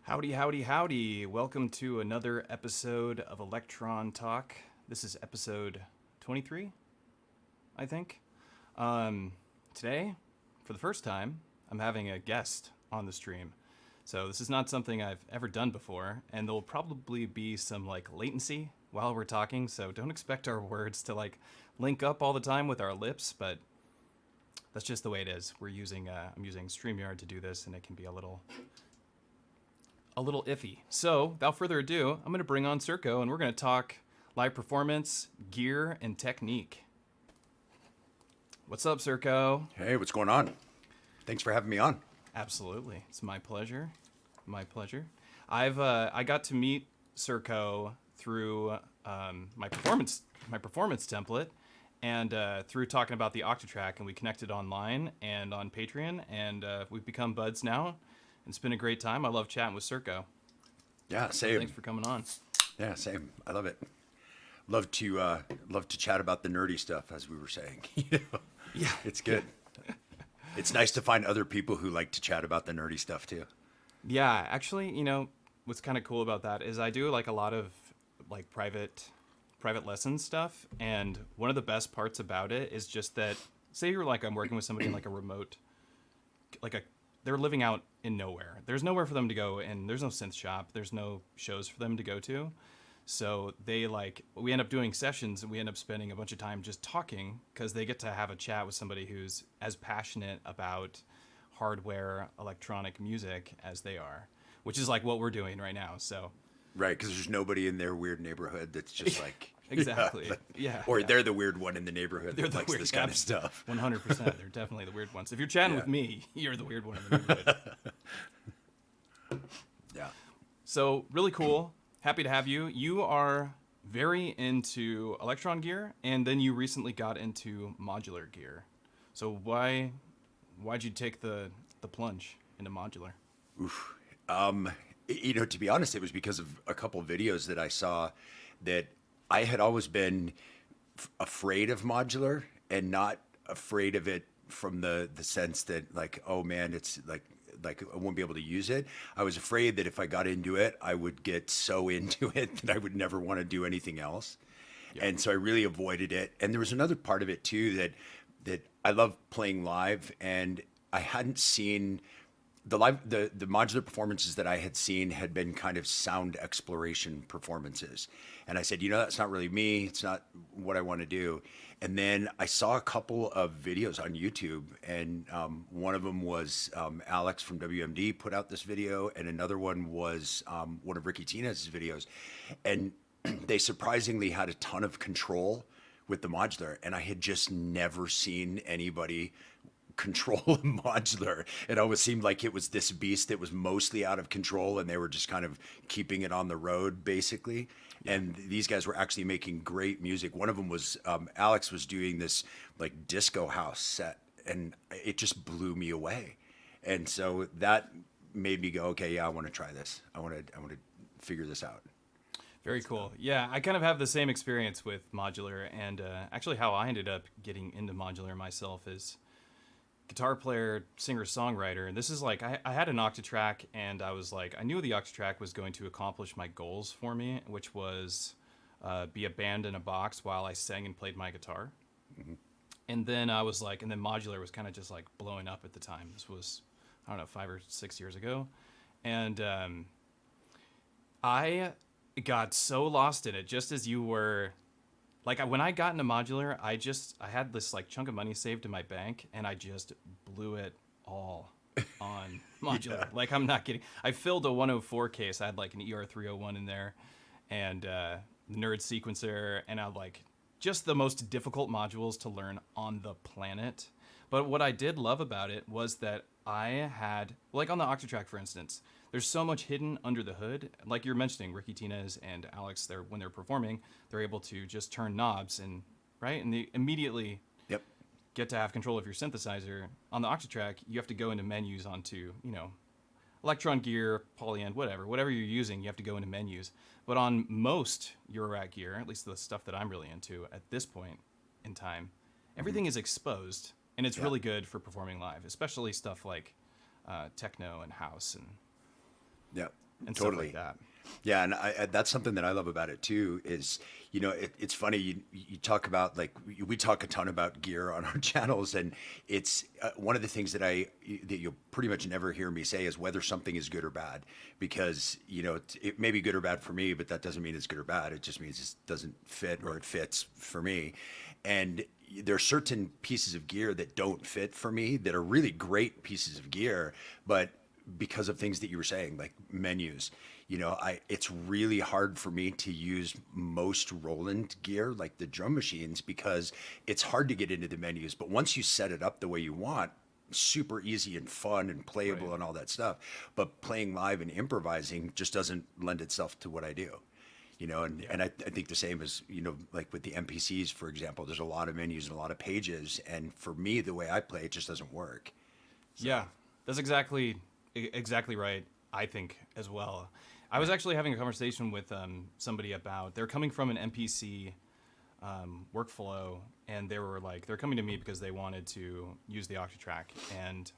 Howdy, howdy, howdy. Welcome to another episode of Electron Talk. This is episode 23, I think. Today, for the first time, I'm having a guest on the stream. So this is not something I've ever done before, and there'll probably be some latency while we're talking, so don't expect our words to link up all the time with our lips, but that's just the way it is. I'm using StreamYard to do this, and it can be a little iffy. So, without further ado, I'm going to bring on SURCO, and we're going to talk live performance, gear, and technique. What's up, SURCO? Hey, what's going on? Thanks for having me on. Absolutely. It's my pleasure. My pleasure. I got to meet SURCO through my performance template, and through talking about the Octatrack, and we connected online and on Patreon, and we've become buds now. It's been a great time. I love chatting with SURCO. Yeah, same. Thanks for coming on. Yeah, same. I love it. Love to chat about the nerdy stuff, as we were saying. Yeah, it's good. It's nice to find other people who like to chat about the nerdy stuff too. Yeah, actually, what's kind of cool about that is I do a lot of private lesson stuff, and one of the best parts about it is just that, say you're I'm working with somebody in a remote, they're living out in nowhere. There's nowhere for them to go, and there's no synth shop. There's no shows for them to go to. So they we end up doing sessions, and we end up spending a bunch of time just talking, because they get to have a chat with somebody who's as passionate about hardware, electronic music as they are, which is what we're doing right now. So, right, because there's nobody in their weird neighborhood that's just exactly, yeah. Or they're the weird one in the neighborhood that likes this kind of stuff. 100%. They're definitely the weird ones. If you're chatting with me, you're the weird one in the neighborhood. Yeah. So, really cool. Happy to have you. You are very into Electron gear, and then you recently got into modular gear. So why'd you take the plunge into modular? Oof. To be honest, it was because of a couple of videos that I saw that I had always been afraid of modular, and not afraid of it from the sense that oh man, it's I won't be able to use it. I was afraid that if I got into it, I would get so into it that I would never want to do anything else. Yep. And so I really avoided it. And there was another part of it too, that I love playing live, and I hadn't seen the modular performances that I had seen had been kind of sound exploration performances. And I said, that's not really me. It's not what I want to do. And then I saw a couple of videos on YouTube, and one of them was Alex from WMD put out this video, and another one was one of Ricky Tinez's videos. And they surprisingly had a ton of control with the modular, and I had just never seen anybody control a modular. It always seemed like it was this beast that was mostly out of control, and they were just kind of keeping it on the road, basically. And these guys were actually making great music. One of them was Alex was doing this disco house set, and it just blew me away. And so that made me go, okay, yeah, I want to try this. I want to figure this out. Very cool. Yeah, I kind of have the same experience with modular, and actually how I ended up getting into modular myself is guitar player, singer, songwriter. And this is I had an Octatrack, and I was I knew the Octatrack was going to accomplish my goals for me, which was be a band in a box while I sang and played my guitar. Mm-hmm. And then I was and then modular was kind of just blowing up at the time. This was, I don't know, 5 or 6 years ago. And I got so lost in it, just as you were. When I got into modular, I had this chunk of money saved in my bank, and I just blew it all on modular. Yeah. I'm not kidding. I filled a 104 case. I had an ER301 in there, and the Nerd sequencer, and I had just the most difficult modules to learn on the planet. But what I did love about it was that I had, on the Octatrack, for instance, there's so much hidden under the hood. Like you're mentioning, Ricky Tinez and Alex, when they're performing, they're able to just turn knobs and they immediately get to have control of your synthesizer. On the Octatrack, you have to go into menus onto, Electron gear, Polyend, whatever you're using, you have to go into menus. But on most Eurorack gear, at least the stuff that I'm really into at this point in time, everything is exposed, and it's really good for performing live, especially stuff like techno and house and and Totally. stuff like that. Yeah, and that's something that I love about it too. Is it's funny you talk about like we talk a ton about gear on our channels, and it's one of the things that you'll pretty much never hear me say is whether something is good or bad, because it may be good or bad for me, but that doesn't mean it's good or bad. It just means it doesn't fit or it fits for me. And there are certain pieces of gear that don't fit for me that are really great pieces of gear, but because of things that you were saying, like menus, it's really hard for me to use most Roland gear, like the drum machines, because it's hard to get into the menus. But once you set it up the way you want, super easy and fun and playable and all that stuff. But playing live and improvising just doesn't lend itself to what I do. And I think the same as, like with the MPCs, for example, there's a lot of menus and a lot of pages. And for me, the way I play, it just doesn't work. So. Yeah, that's exactly right, I think, as well. I was actually having a conversation with somebody about, they're coming from an MPC workflow, and they're coming to me because they wanted to use the Octatrack. And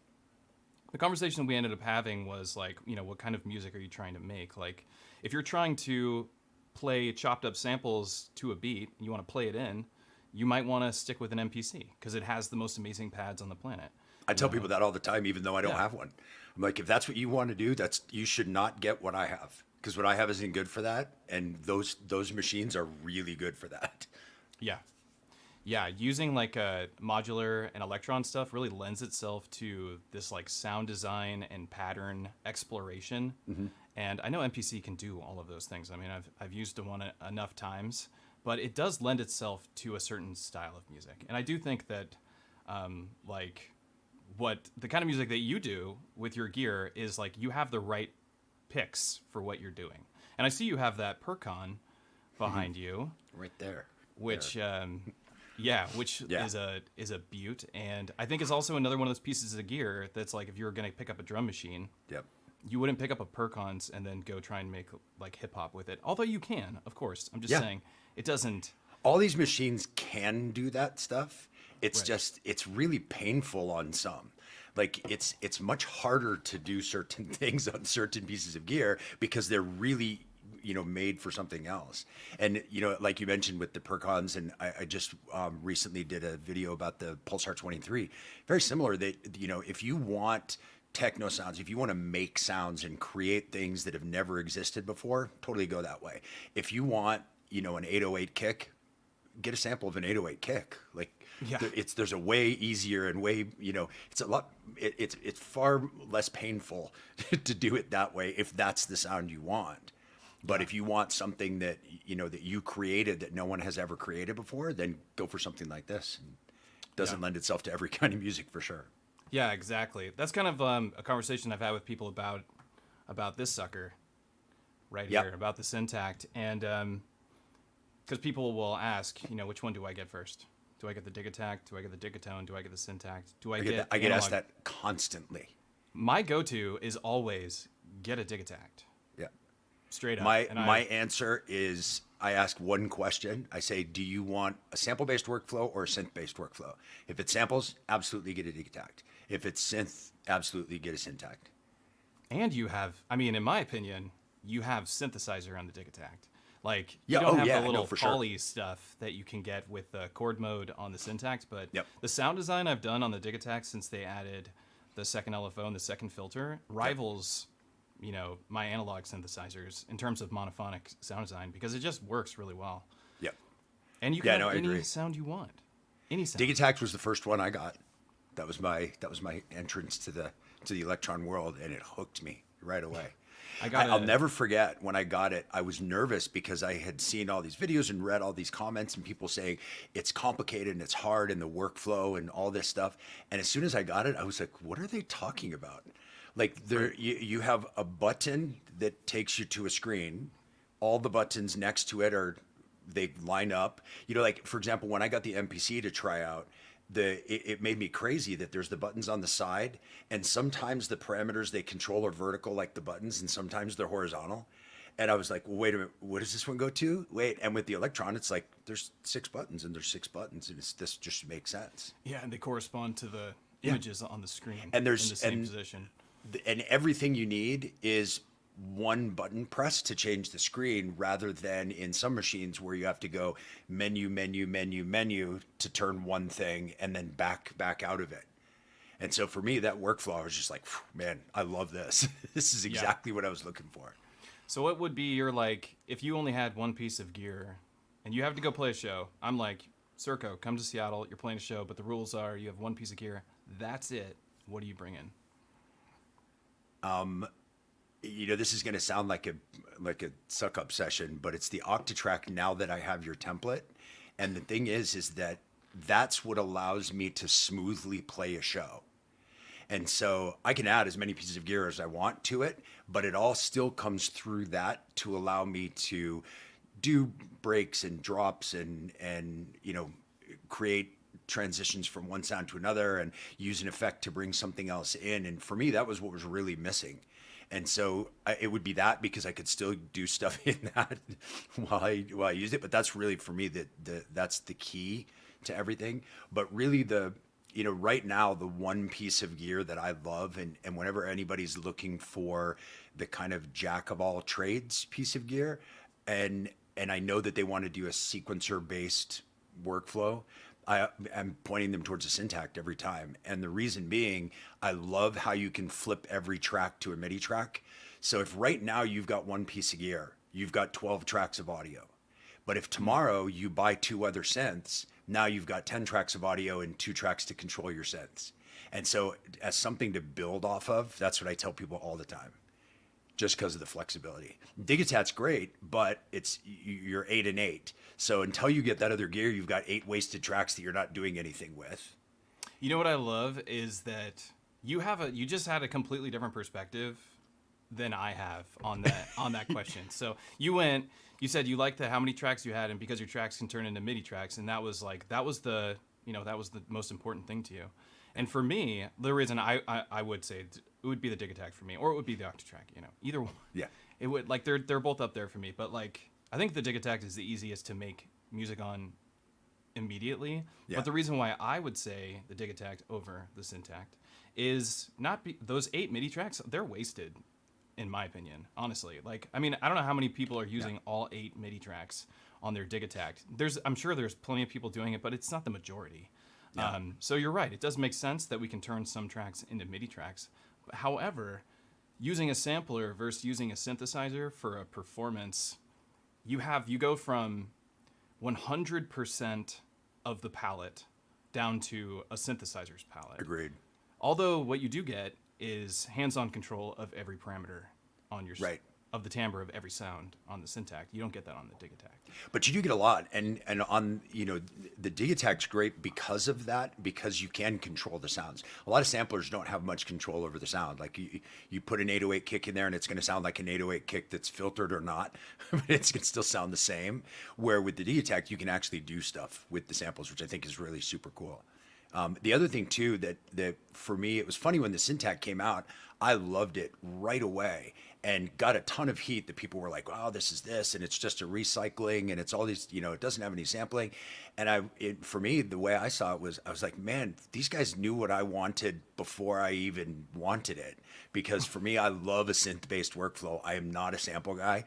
the conversation we ended up having was like, what kind of music are you trying to make? Like, if you're trying to play chopped up samples to a beat, and you want to play it in, you might want to stick with an MPC because it has the most amazing pads on the planet. I tell people that all the time, even though I don't have one. I'm like, if that's what you want to do, you should not get what I have, because what I have isn't good for that, and those machines are really good for that. Yeah, using like a modular and electron stuff really lends itself to this like sound design and pattern exploration. Mm-hmm. And I know MPC can do all of those things. I mean, I've used one enough times, but it does lend itself to a certain style of music. And I do think that what the kind of music that you do with your gear is like you have the right picks for what you're doing. And I see you have that Percon behind you, right there, which is a beaut, and I think is also another one of those pieces of gear that's like if you were going to pick up a drum machine, you wouldn't pick up a Percons and then go try and make like hip hop with it. Although you can, of course. I'm just saying it doesn't. All these machines can do that stuff. It's just, it's really painful on some. Like it's much harder to do certain things on certain pieces of gear because they're really, made for something else. And, like you mentioned with the Percons, and I just recently did a video about the Pulsar 23, very similar that, if you want techno sounds, if you want to make sounds and create things that have never existed before, totally go that way. If you want, an 808 kick, get a sample of an 808 kick. Like there's a way easier and way, it's a lot, it's far less painful to do it that way if that's the sound you want. But if you want something that, that you created that no one has ever created before, then go for something like this. It doesn't lend itself to every kind of music for sure. Yeah, exactly. That's kind of a conversation I've had with people about this sucker right here, about the Syntakt. And because people will ask, which one do I get first? Do I get the Digitakt? Do I get the Digiton? Do I get the Syntakt? I get asked that constantly. My go-to is always get a Digitakt. Yeah. Straight up. My answer is I ask one question. I say, do you want a sample-based workflow or a synth-based workflow? If it's samples, absolutely get a Digitakt. If it's synth, absolutely get a Syntakt. And you have, in my opinion, you have synthesizer on the Digitakt. Like, you don't have the little poly stuff that you can get with the chord mode on the Syntakt, but the sound design I've done on the Digitakt since they added the second LFO and the second filter rivals, my analog synthesizers in terms of monophonic sound design because it just works really well. Yep. And you can have any sound you want. Any sound. Digitakt was the first one I got. That was my entrance to the electron world, and it hooked me right away. I'll never forget when I got it. I was nervous because I had seen all these videos and read all these comments and people saying it's complicated and it's hard and the workflow and all this stuff. And as soon as I got it, I was like, what are they talking about? Like you have a button that takes you to a screen. All the buttons next to it they line up. Like for example, when I got the MPC to try out, it made me crazy that there's the buttons on the side, and sometimes the parameters they control are vertical like the buttons, and sometimes they're horizontal. And I was like, well, wait a minute, what does this one go to? Wait, and with the Electron, it's like there's 6 buttons, and this just makes sense. Yeah, and they correspond to the images on the screen. And there's in the same position. And everything you need is one button press to change the screen, rather than in some machines where you have to go menu, menu, menu, menu to turn one thing and then back out of it. And so for me, that workflow, I was just like, man, I love this. This is exactly what I was looking for. So what would be your, like, if you only had one piece of gear and you have to go play a show, I'm like, SURCO, come to Seattle, you're playing a show, but the rules are you have one piece of gear. That's it. What do you bring in? This is going to sound like a suck up session, but it's the Octatrack now that I have your template. And the thing is that that's what allows me to smoothly play a show. And so I can add as many pieces of gear as I want to it, but it all still comes through that to allow me to do breaks and drops and create transitions from one sound to another and use an effect to bring something else in. And for me, that was what was really missing. And so it would be that, because I could still do stuff in that while I used it. But that's really, for me, that's the key to everything. But really right now, the one piece of gear that I love, and whenever anybody's looking for the kind of jack of all trades piece of gear, and I know that they want to do a sequencer based workflow, I'm pointing them towards a Syntakt every time. And the reason being, I love how you can flip every track to a MIDI track. So if right now you've got one piece of gear, you've got 12 tracks of audio. But if tomorrow you buy 2 other synths, now you've got 10 tracks of audio and 2 tracks to control your synths. And so as something to build off of, that's what I tell people all the time, just because of the flexibility. Digitakt's great, but you're 8 and 8. So until you get that other gear, you've got 8 wasted tracks that you're not doing anything with. You know what I love is that you just had a completely different perspective than I have on that question. So you said you liked how many tracks you had, and because your tracks can turn into MIDI tracks, and that was the most important thing to you. And for me, the reason I would say it would be the Digitakt for me, or it would be the Octatrack. Either one. Yeah. It would, like, they're both up there for me, but like I think the Digitakt is the easiest to make music on immediately. Yeah. But the reason why I would say the Digitakt over the Syntakt is those 8 MIDI tracks, they're wasted, in my opinion, honestly. Like, I mean, I don't know how many people are using all 8 MIDI tracks on their Digitakt. I'm sure there's plenty of people doing it, but it's not the majority. Yeah. So you're right. It does make sense that we can turn some tracks into MIDI tracks. However, using a sampler versus using a synthesizer for a performance, you go from 100% of the palette down to a synthesizer's palette. Agreed. Although what you do get is hands-on control of every parameter on your of the timbre of every sound on the Syntakt. You don't get that on the Digitakt. But you do get a lot, and on the Digitakt's great because of that, because you can control the sounds. A lot of samplers don't have much control over the sound. Like you put an 808 kick in there, and it's going to sound like an 808 kick that's filtered or not, but it's going to still sound the same. Where with the Digitakt, you can actually do stuff with the samples, which I think is really super cool. The other thing too that for me, it was funny when the Syntakt came out. I loved it right away and got a ton of heat that people were like, "Wow, this is this," and it's just a recycling, and it's all these, it doesn't have any sampling. And for me, the way I saw it was, I was like, man, these guys knew what I wanted before I even wanted it. Because for me, I love a synth-based workflow. I am not a sample guy.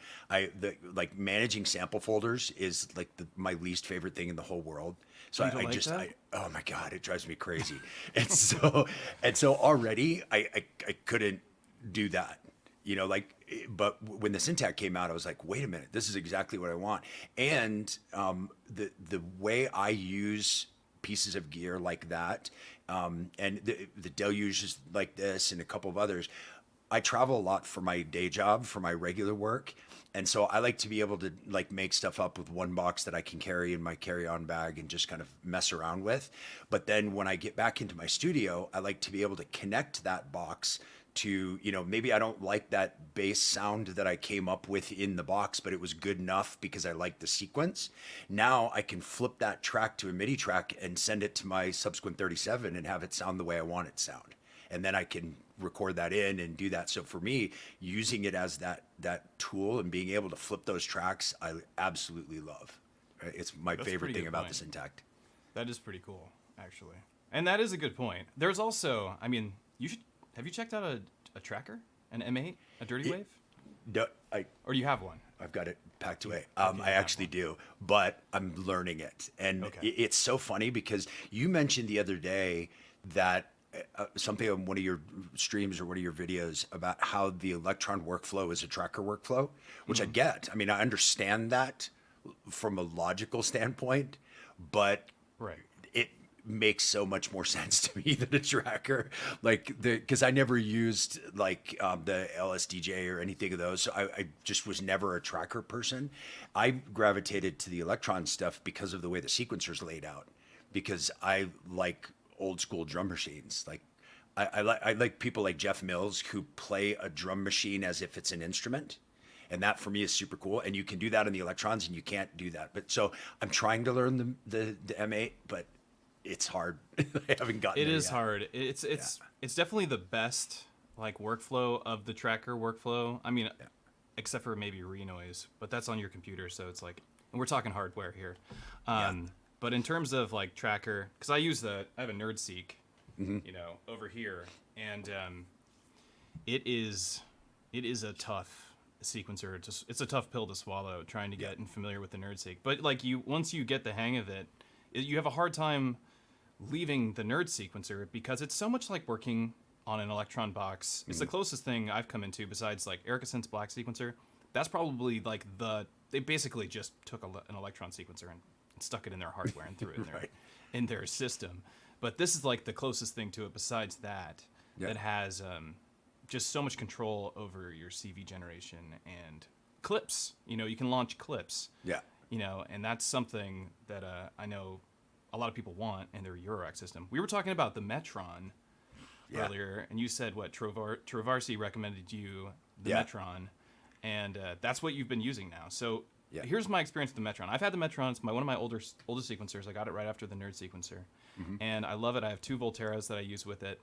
Like managing sample folders is like my least favorite thing in the whole world. So oh my God, it drives me crazy. and so already I couldn't do that, but when the Syntakt came out, I was like, wait a minute, this is exactly what I want. And the way I use pieces of gear like that, and the Deluge is like this, and a couple of others. I travel a lot for my day job, for my regular work. And so I like to be able to make stuff up with one box that I can carry in my carry-on bag and just kind of mess around with. But then when I get back into my studio, I like to be able to connect that box to, maybe I don't like that bass sound that I came up with in the box, but it was good enough because I like the sequence. Now I can flip that track to a MIDI track and send it to my subsequent 37 and have it sound the way I want it to sound. And then I can record that in and do that. So for me, using it as that tool and being able to flip those tracks, I absolutely love. Right? It's my favorite thing about the Syntakt. That is pretty cool, actually. And that is a good point. There's also, have you checked out a tracker, an M8, a Dirty Wave? No, Or do you have one? I've got it packed away. Okay, I actually do, but I'm learning it. And it's so funny because you mentioned the other day that something on one of your streams or one of your videos about how the Electron workflow is a tracker workflow, which I get. I mean, I understand that from a logical standpoint, but Right. it makes so much more sense to me than a tracker, like because I never used like the LSDJ or anything of those. So I just was never a tracker person. I gravitated to the Electron stuff because of the way the sequencer's laid out, because I like old school drum machines. Like I like people like Jeff Mills who play a drum machine as if it's an instrument. And that for me is super cool. And you can do that in the Electrons and you can't do that. But so I'm trying to learn the M8, but it's hard. I haven't gotten It there is yet. hard. It's definitely the best like workflow of the tracker workflow. I mean, except for maybe renoise, but that's on your computer, so it's like, and we're talking hardware here. But in terms of like tracker, because I have a NerdSeek, over here, and it is a tough sequencer. It's a tough pill to swallow trying to get familiar with the NerdSeek. But like once you get the hang of it, you have a hard time leaving the nerd sequencer because it's so much like working on an Electron box. It's the closest thing I've come into besides like Ericsson's Black sequencer. That's probably like they basically just took an Electron sequencer and stuck it in their hardware and threw it in their system. But this is like the closest thing to it besides that has just so much control over your CV generation and clips. You can launch clips. Yeah. And that's something that I know a lot of people want in their Eurorack system. We were talking about the Metron earlier, and you said what Travarsi recommended you the Metron, and that's what you've been using now. So here's my experience with the Metron. I've had the Metron. It's one of my oldest sequencers. I got it right after the Nerd sequencer, and I love it. I have 2 Volterras that I use with it,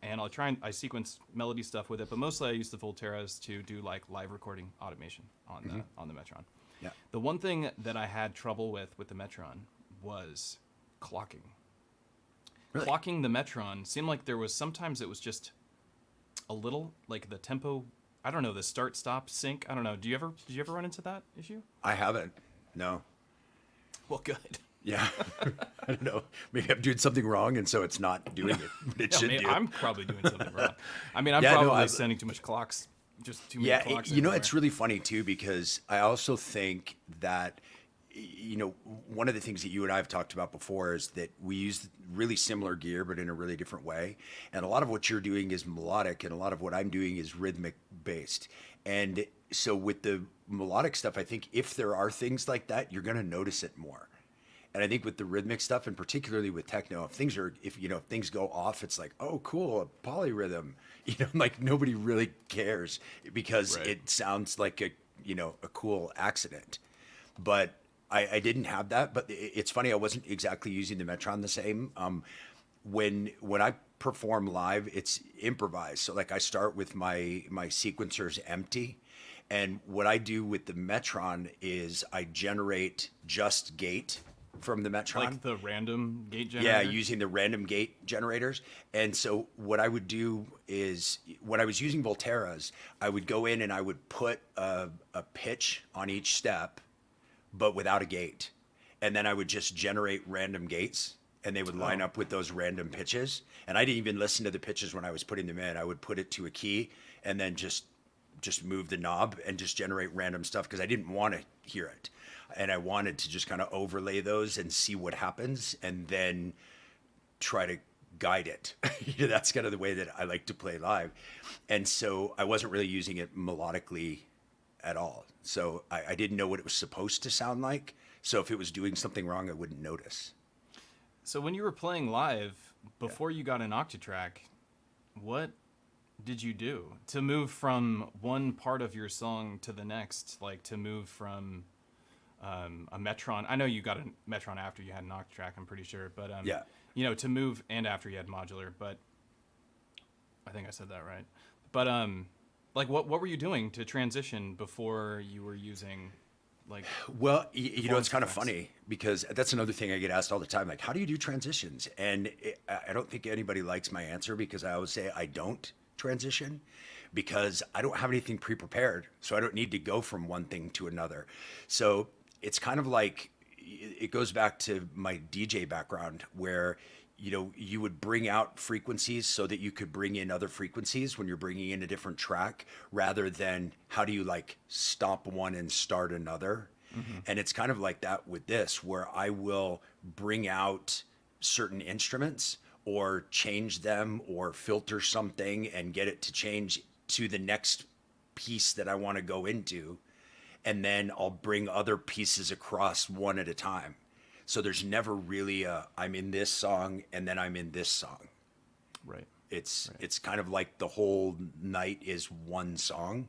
and I sequence melody stuff with it, but mostly I use the Volterras to do like live recording automation on the Metron. Yeah. The one thing that I had trouble with the Metron was clocking. Really? Clocking the Metron seemed like sometimes it was just a little like the tempo. I don't know, the start stop sync. I don't know. Did you ever run into that issue? I haven't. No. Well, good. Yeah. I don't know. Maybe I'm doing something wrong, and so it's not doing it. But it should do. I'm probably doing something wrong. I mean, I'm probably sending too much clocks. Just too many clocks. Yeah, it's really funny too, because I also think that, one of the things that you and I have talked about before is that we use really similar gear, but in a really different way. And a lot of what you're doing is melodic, and a lot of what I'm doing is rhythmic based. And so with the melodic stuff, I think if there are things like that, you're going to notice it more. And I think with the rhythmic stuff, and particularly with techno, if things go off, it's like, oh, cool, a polyrhythm. Like nobody really cares because it sounds like a cool accident. But I didn't have that. But it's funny, I wasn't exactly using the Metron the same. When I perform live, it's improvised. So like I start with my sequencers empty. And what I do with the Metron is I generate just gate from the Metron. Like the random gate generator? Yeah, using the random gate generators. And so what I would do is, when I was using Volterras, I would go in and I would put a pitch on each step, but without a gate. And then I would just generate random gates, and they would line up with those random pitches. And I didn't even listen to the pitches when I was putting them in. I would put it to a key and then just move the knob and just generate random stuff, because I didn't want to hear it. And I wanted to just kind of overlay those and see what happens, and then try to guide it. That's kind of the way that I like to play live. And so I wasn't really using it melodically at all. So I didn't know what it was supposed to sound like. So if it was doing something wrong, I wouldn't notice. So when you were playing live, before you got an Octatrack, what did you do to move from one part of your song to the next? Like to move from a Metron. I know you got a Metron after you had an Octatrack, I'm pretty sure. But to move, and after you had modular. But I think I said that right. But like what were you doing to transition before you were using like? Well, it's kind of funny, because that's another thing I get asked all the time. Like, how do you do transitions? And I don't think anybody likes my answer, because I always say I don't transition. because I don't have anything pre-prepared. So I don't need to go from one thing to another. So it's kind of like, it goes back to my DJ background where, you know, you would bring out frequencies so that you could bring in other frequencies when you're bringing in a different track, rather than how do you like stop one and start another. And it's kind of like that with this, where I will bring out certain instruments or change them or filter something and get it to change to the next piece that I want to go into. And then I'll bring other pieces across one at a time. So there's never really I'm in this song and then I'm in this song. Right. It's kind of like the whole night is one song,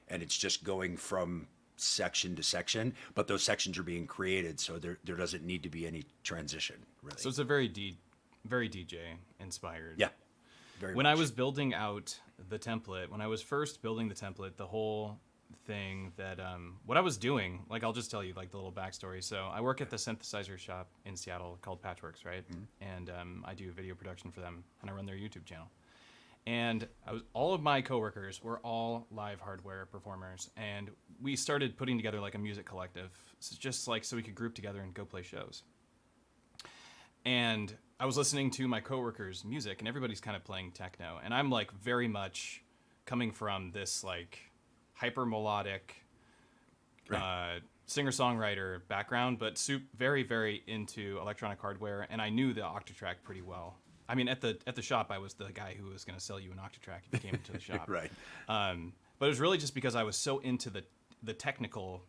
and it's just going from section to section, but those sections are being created, so there doesn't need to be any transition, really. So it's a very DJ inspired. Yeah. Very When much. I was building out the template, when I was first building the template, the whole thing that what I was doing, like, I'll just tell you like the little backstory. So I work at the synthesizer shop in Seattle called Patchworks, right? And I do video production for them, and I run their YouTube channel. And all of my coworkers were all live hardware performers, and we started putting together like a music collective, just like so we could group together and go play shows. And I was listening to my coworkers' music, and everybody's kind of playing techno, and I'm like very much coming from this like hyper melodic singer-songwriter background, but very, very into electronic hardware, and I knew the Octatrack pretty well. I mean, at the shop, I was the guy who was going to sell you an Octatrack if you came into the shop. Right. But it was really just because I was so into the technical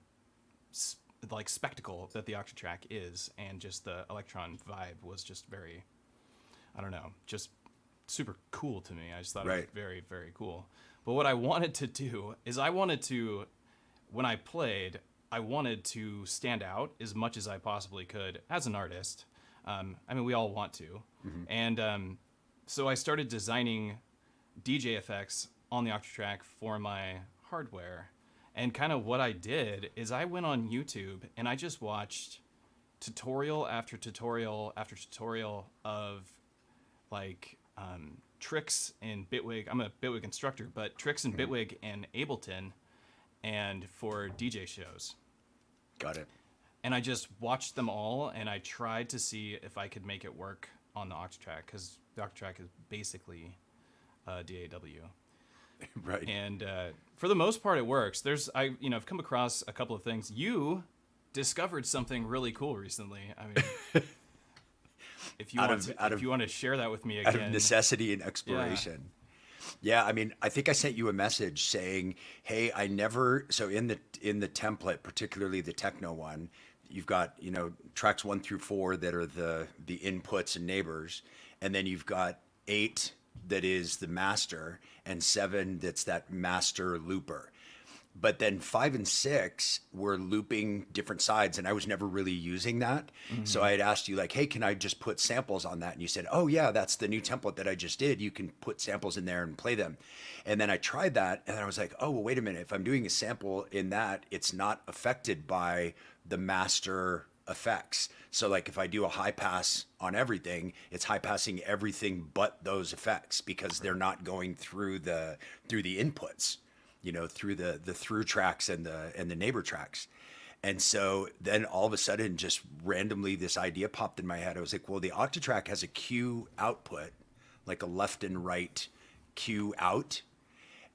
like spectacle that the Octatrack is, and just the Electron vibe was just very, I don't know, just super cool to me. I just thought it was very, very cool. But what I wanted to do is when I played, I wanted to stand out as much as I possibly could as an artist. I mean, we all want to. And so I started designing DJ effects on the Octatrack for my hardware. And kind of what I did is I went on YouTube and I just watched tutorial after tutorial after tutorial of like tricks in Bitwig. I'm a Bitwig instructor, but tricks in Bitwig and Ableton and for DJ shows. Got it. And I just watched them all, and I tried to see if I could make it work on the Octatrack, because the Octatrack is basically DAW. Right. And for the most part, it works. I've come across a couple of things. You discovered something really cool recently. I mean, if you want to share that with me again. Out of necessity and exploration. Yeah, I mean, I think I sent you a message saying, "Hey, so in the template, particularly the techno one, you've got, tracks 1 through 4 that are the inputs and neighbors, and then you've got 8 that is the master, and 7 that's that master looper. But then 5 and 6 were looping different sides, and I was never really using that. So I had asked you, like, hey, can I just put samples on that? And you said, oh, yeah, that's the new template that I just did. You can put samples in there and play them. And then I tried that, and I was like, oh, well, wait a minute. If I'm doing a sample in that, it's not affected by the master effects. So, like, if I do a high pass on everything, it's high passing everything but those effects, because they're not going through the inputs. Through the through tracks and the neighbor tracks. And so then all of a sudden, just randomly, this idea popped in my head. I was like, well, the Octatrack has a Q output, like a left and right Q out.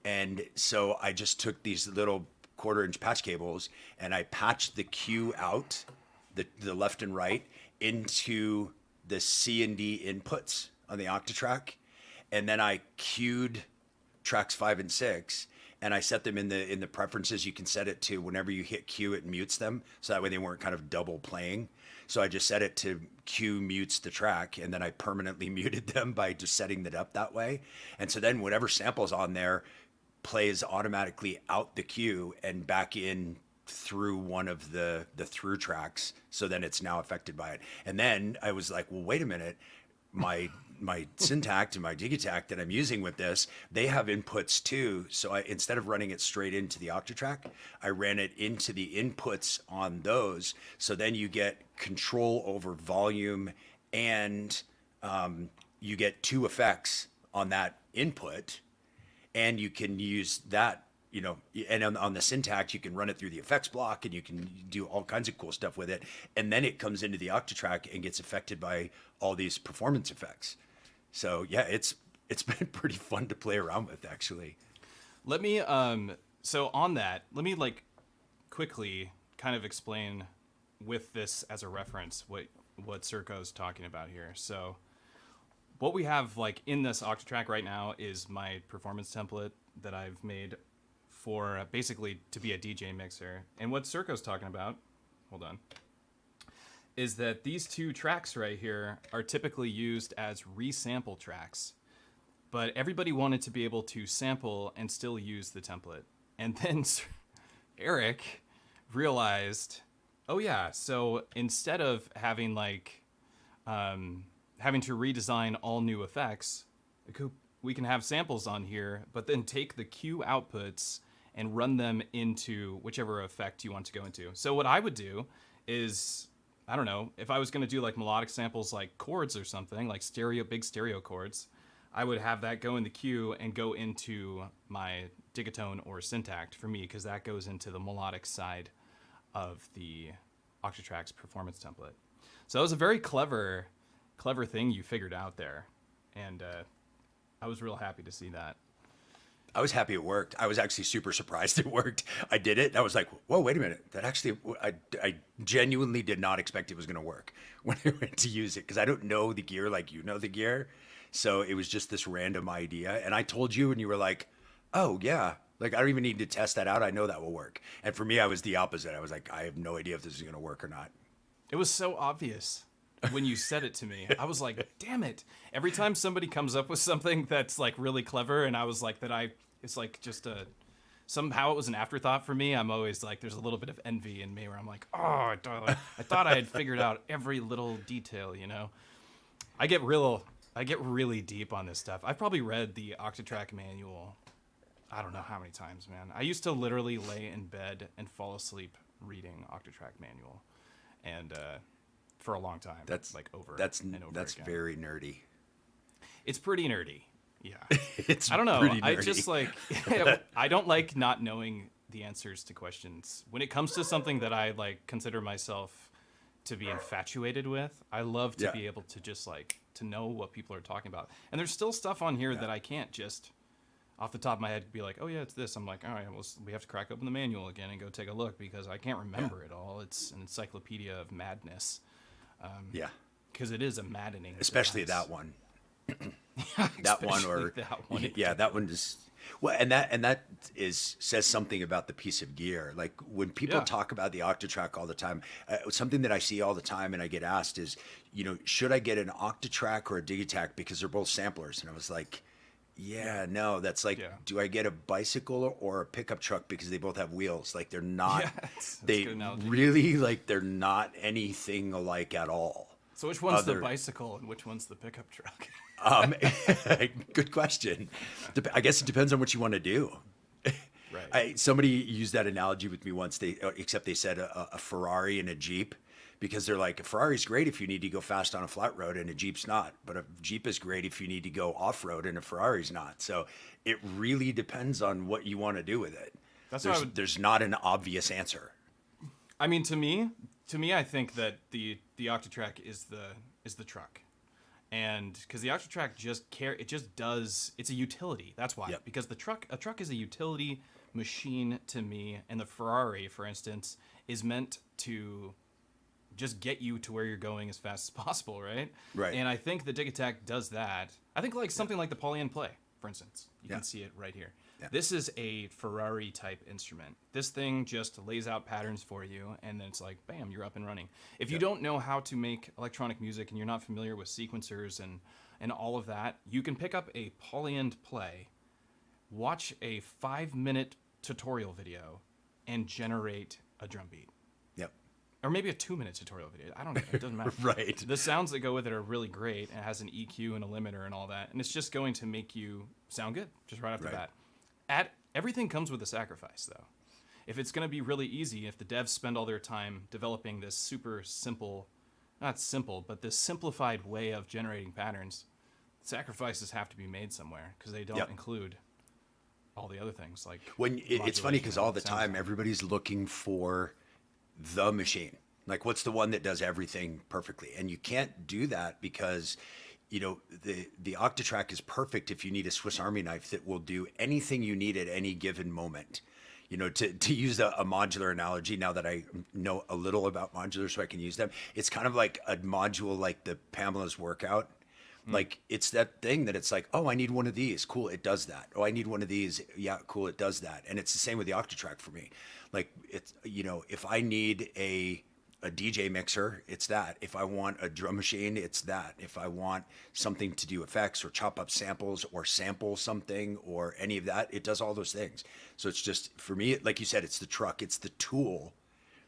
And so I just took these little 1/4-inch patch cables and I patched the Q out, the left and right, into the C and D inputs on the Octatrack. And then I queued tracks 5 and 6. And I set them in the preferences. You can set it to whenever you hit Q, it mutes them. So that way they weren't kind of double playing. So I just set it to Q mutes the track, and then I permanently muted them by just setting it up that way. And so then whatever sample's on there plays automatically out the Q and back in through one of the through tracks. So then it's now affected by it. And then I was like, well, wait a minute. My Syntakt and my Digitakt that I'm using with this, they have inputs too. So instead of running it straight into the Octatrack, I ran it into the inputs on those. So then you get control over volume, and you get 2 effects on that input. and you can use that, and on the Syntakt, you can run it through the effects block, and you can do all kinds of cool stuff with it. And then it comes into the Octatrack and gets affected by all these performance effects. So yeah, it's been pretty fun to play around with, actually. Let me so on that, let me like quickly kind of explain with this as a reference what SURCO's talking about here. So what we have like in this Octatrack right now is my performance template that I've made for basically to be a DJ mixer. And what SURCO's talking about, hold on, is that these two tracks right here are typically used as resample tracks. But everybody wanted to be able to sample and still use the template. And then Eric realized, oh yeah, so instead of having like having to redesign all new effects, we can have samples on here, but then take the cue outputs and run them into whichever effect you want to go into. So what I would do is, I don't know, if I was going to do like melodic samples like chords or something, like big stereo chords, I would have that go in the cue and go into my Digitakt or Syntakt for me, because that goes into the melodic side of the Octatrack's performance template. So that was a very clever thing you figured out there. And I was real happy to see that. I was happy it worked. I was actually super surprised it worked. I did it, and I was like, whoa, wait a minute. That actually, I genuinely did not expect it was going to work when I went to use it, because I don't know the gear like you know the gear. So it was just this random idea. And I told you, and you were like, oh, yeah. Like, I don't even need to test that out. I know that will work. And for me, I was the opposite. I was like, I have no idea if this is going to work or not. It was so obvious when you said it to me. I was like, damn it. Every time somebody comes up with something that's like really clever, and I was like, it's like just somehow it was an afterthought for me. I'm always like, there's a little bit of envy in me where I'm like, oh, I thought I had figured out every little detail, I get really deep on this stuff. I've probably read the Octatrack manual, I don't know how many times, man. I used to literally lay in bed and fall asleep reading Octatrack manual, and for a long time. That's like over. That's and over that's again. Very nerdy. It's pretty nerdy. Yeah. It's I don't know. pretty nerdy. I just like I don't like not knowing the answers to questions. When it comes to something that I like consider myself to be infatuated with, I love to be able to just like to know what people are talking about. And there's still stuff on here that I can't just off the top of my head be like, oh yeah, it's this. I'm like, all right, well, we have to crack open the manual again and go take a look, because I can't remember it all. It's an encyclopedia of madness. Because it is a maddening. Especially device. that one. That one that one is well, and that says something about the piece of gear. Like when people talk about the Octatrack all the time, something that I see all the time and I get asked is, should I get an Octatrack or a Digitakt because they're both samplers? And I was like, no, that's like, do I get a bicycle or a pickup truck because they both have wheels? Like they're not, they really like, they're not anything alike at all. So which one's the bicycle and which one's the pickup truck? Good question. I guess it depends on what you want to do. Right. Somebody used that analogy with me once. Except they said a Ferrari and a Jeep, because they're like, a Ferrari's great if you need to go fast on a flat road, and a Jeep's not. But a Jeep is great if you need to go off road, and a Ferrari's not. So it really depends on what you want to do with it. There's not an obvious answer. I mean, to me, I think that the Octatrack is the truck. And because the Octatrack it's a utility. That's why. Yep. Because a truck is a utility machine to me, and the Ferrari, for instance, is meant to just get you to where you're going as fast as possible, right? Right. And I think the Digitakt does that. I think like something like the Poly and Play, for instance. You can see it right here. Yeah. This is a Ferrari type instrument. This thing just lays out patterns for you, and then it's like, bam, you're up and running. If you don't know how to make electronic music and you're not familiar with sequencers and all of that, you can pick up a Poly and Play, watch a 5-minute tutorial video, and generate a drum beat. Yep. Or maybe a 2-minute tutorial video. I don't know. It doesn't matter. Right. The sounds that go with it are really great. It has an EQ and a limiter and all that. And it's just going to make you sound good just right off the bat. Everything comes with a sacrifice, though. If it's going to be really easy, if the devs spend all their time developing this super simple, not simple, but this simplified way of generating patterns, sacrifices have to be made somewhere, because they don't include all the other things like It's funny because modulation all and the sound time design. everybody's looking for the machine. Like, what's the one that does everything perfectly? And you can't do that because, the Octatrack is perfect if you need a Swiss Army knife that will do anything you need at any given moment. To use a modular analogy, now that I know a little about modular so I can use them, it's kind of like a module like the Pamela's workout. Like, it's that thing that it's like, oh, I need one of these. Cool, it does that. Oh, I need one of these. Yeah, cool, it does that. And it's the same with the Octatrack for me. Like, it's, if I need a DJ mixer, it's that. If I want a drum machine, it's that. If I want something to do effects or chop up samples or sample something or any of that, it does all those things. So it's just, for me, like you said, it's the truck, it's the tool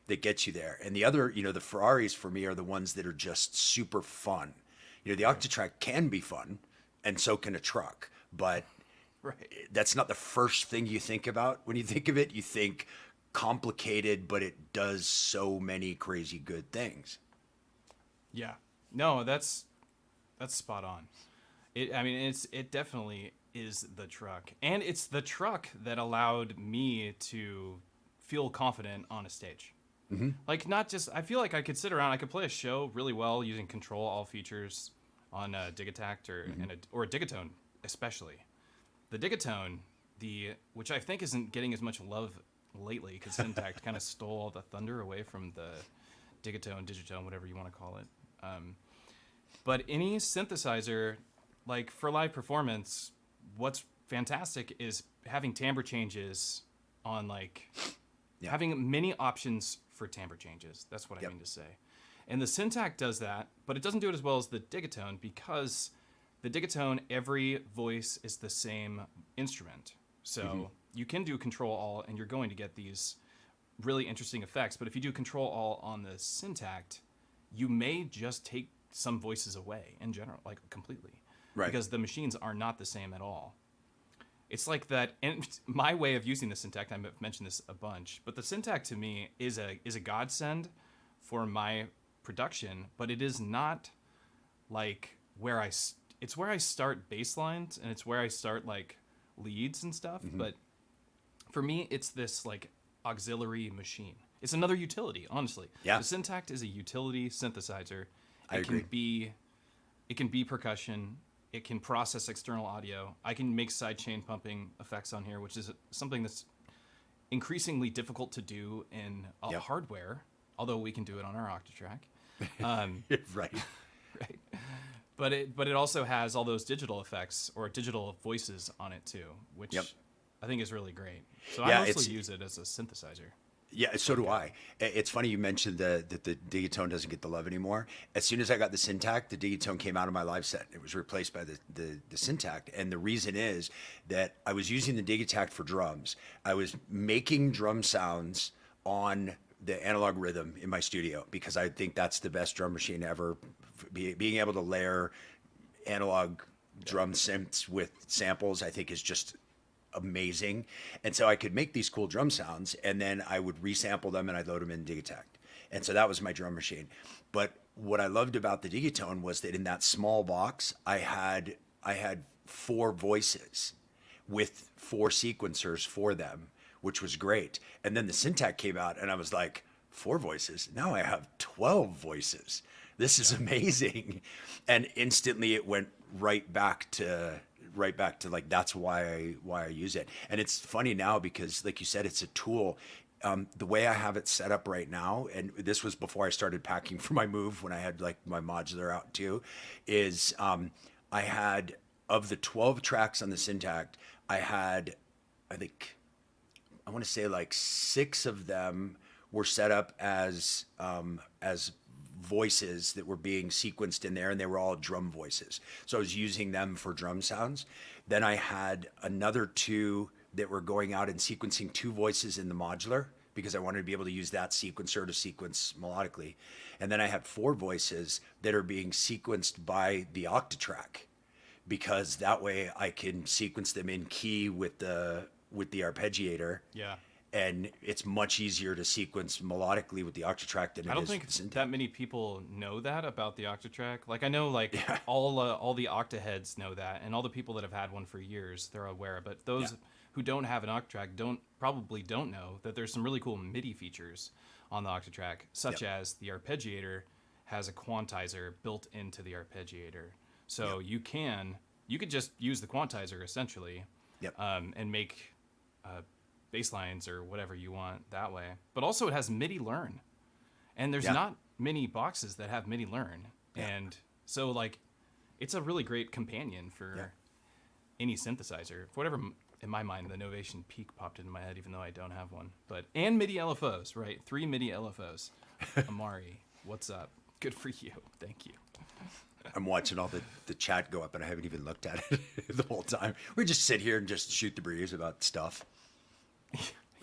that gets you there. And the other, the Ferraris for me are the ones that are just super fun. The Octatrack can be fun, and so can a truck, but Right. that's not the first thing you think about. When you think of it, you think complicated, but it does so many crazy good things. Yeah. No, that's spot on. It definitely is the truck. And it's the truck that allowed me to feel confident on a stage. Like, not just, I feel like I could sit around, I could play a show really well using control all features on a Digitakt or a Digatone, especially. The Digatone, which I think isn't getting as much love lately because Syntakt kind of stole all the thunder away from the Digatone, Digitone, whatever you want to call it. But any synthesizer, like for live performance, what's fantastic is having timbre changes on having many options for timbre changes. That's what I mean to say. And the Syntakt does that, but it doesn't do it as well as the Digatone because the Digatone, every voice is the same instrument. So you can do control all and you're going to get these really interesting effects. But if you do control all on the Syntakt, you may just take some voices away in general, like completely. Right. Because the machines are not the same at all. It's like that, and my way of using the Syntakt, I've mentioned this a bunch, but the Syntakt to me is a godsend for my production, but it is not like it's where I start bass lines and it's where I start like leads and stuff. But for me, it's this like auxiliary machine. It's another utility, honestly. Yeah. The Syntakt is a utility synthesizer. I agree. It can be percussion. It can process external audio. I can make sidechain pumping effects on here, which is something that's increasingly difficult to do in hardware, although we can do it on our Octatrack. Right. Right. But it also has all those digital effects or digital voices on it too, which I think is really great. So I mostly use it as a synthesizer. Yeah, so do I. It's funny you mentioned that the Digatone doesn't get the love anymore. As soon as I got the Syntakt, the Digatone came out of my live set. It was replaced by the Syntakt. And the reason is that I was using the Digitakt for drums. I was making drum sounds on the analog rhythm in my studio because I think that's the best drum machine ever. Being able to layer analog drum synths with samples, I think is just amazing. And so I could make these cool drum sounds and then I would resample them and I'd load them in Digitakt. And so that was my drum machine. But what I loved about the Digatone was that in that small box, I had 4 voices with 4 sequencers for them, which was great. And then the Syntakt came out and I was like, 4 voices? Now I have 12 voices. This is amazing. And instantly it went right back to like, that's why I use it. And it's funny now because like you said, it's a tool. The way I have it set up right now, and this was before I started packing for my move when I had like my modular out too, is I had, of the 12 tracks on the Syntakt, I had, I think, I want to say like 6 of them were set up as voices that were being sequenced in there, and they were all drum voices. So I was using them for drum sounds. Then I had another 2 that were going out and sequencing 2 voices in the modular because I wanted to be able to use that sequencer to sequence melodically. And then I had 4 voices that are being sequenced by the Octatrack because that way I can sequence them in key with the arpeggiator. Yeah. And it's much easier to sequence melodically with the Octatrack than it is. I don't think that many people know that about the Octatrack. Like I know, all the Octaheads know that, and all the people that have had one for years, they're aware. But those who don't have an Octatrack probably don't know that there's some really cool MIDI features on the Octatrack, such as the arpeggiator has a quantizer built into the arpeggiator. So you could just use the quantizer essentially, and make bass lines or whatever you want that way. But also it has MIDI learn, and there's not many boxes that have MIDI learn, and so like it's a really great companion for any synthesizer. For whatever, in my mind, the Novation Peak popped into my head, even though I don't have one. And MIDI LFOs, right? 3 MIDI LFOs. Amari, what's up? Good for you. Thank you. I'm watching all the chat go up, and I haven't even looked at it the whole time. We just sit here and just shoot the breeze about stuff.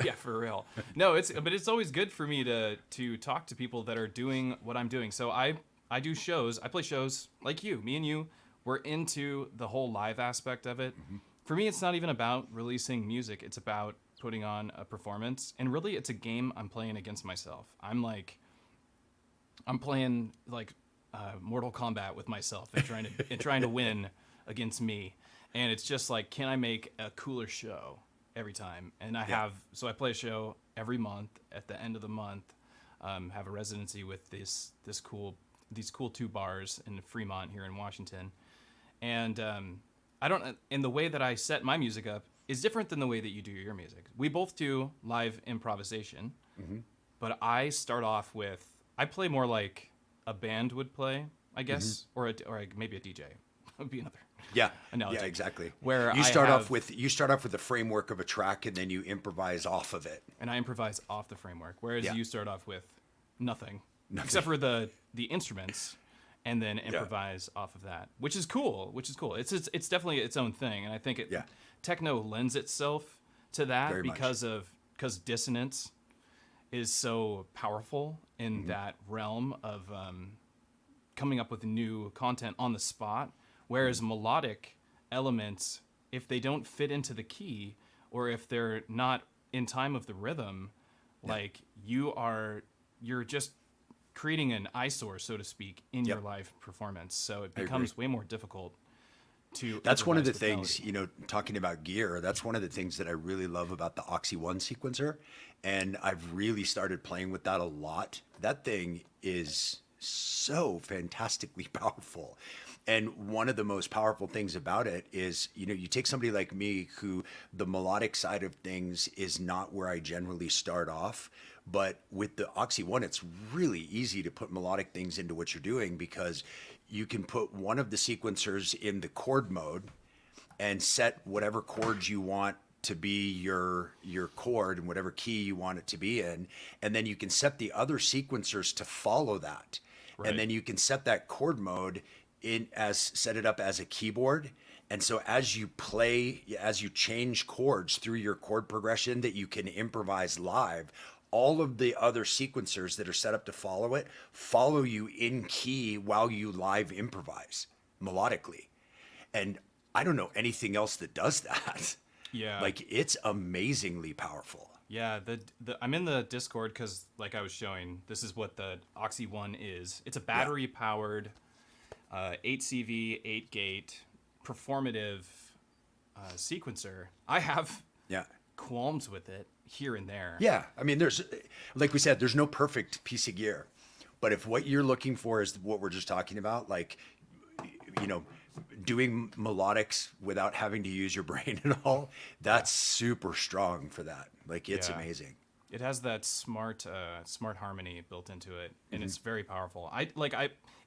Yeah, for real. No, but it's always good for me to talk to people that are doing what I'm doing. So I do shows. I play shows like you. Me and you, we're into the whole live aspect of it. Mm-hmm. For me, it's not even about releasing music. It's about putting on a performance. And really, it's a game I'm playing against myself. I'm playing like Mortal Kombat with myself and trying to win against me. And it's just like, can I make a cooler show every time? And I play a show every month. At the end of the month, have a residency with these cool 2 bars in Fremont here in Washington. And and the way that I set my music up is different than the way that you do your music. We both do live improvisation, but I start off with, I play more like a band would play, I guess, or maybe a DJ would be another. Analogy. Yeah, exactly. Where you start off with the framework of a track, and then you improvise off of it. And I improvise off the framework, whereas you start off with nothing except for the instruments, and then improvise off of that, which is cool. It's definitely its own thing, and I think techno lends itself to that Very because dissonance is so powerful in that realm of coming up with new content on the spot. Whereas melodic elements, if they don't fit into the key, or if they're not in time of the rhythm, like you're just creating an eyesore, so to speak, in your live performance. So it becomes way more difficult to. That's one of the things, talking about gear, that's one of the things that I really love about the Oxy One sequencer. And I've really started playing with that a lot. That thing is so fantastically powerful. And one of the most powerful things about it is, you take somebody like me who the melodic side of things is not where I generally start off. But with the Oxy One, it's really easy to put melodic things into what you're doing, because you can put one of the sequencers in the chord mode and set whatever chords you want to be your chord and whatever key you want it to be in. And then you can set the other sequencers to follow that. Right. And then you can set that chord mode set it up as a keyboard. And so as you change chords through your chord progression that you can improvise live, all of the other sequencers that are set up to follow you in key while you live improvise melodically. And I don't know anything else that does that. Yeah. Like, it's amazingly powerful. Yeah, I'm in the Discord because, like I was showing, this is what the Oxy One is. It's a battery-powered 8CV, 8-gate, performative sequencer. I have qualms with it here and there. Yeah, I mean, like we said, there's no perfect piece of gear. But if what you're looking for is what we're just talking about, like, doing melodics without having to use your brain at all, that's super strong for that. Like, it's amazing. It has that smart harmony built into it, and it's very powerful.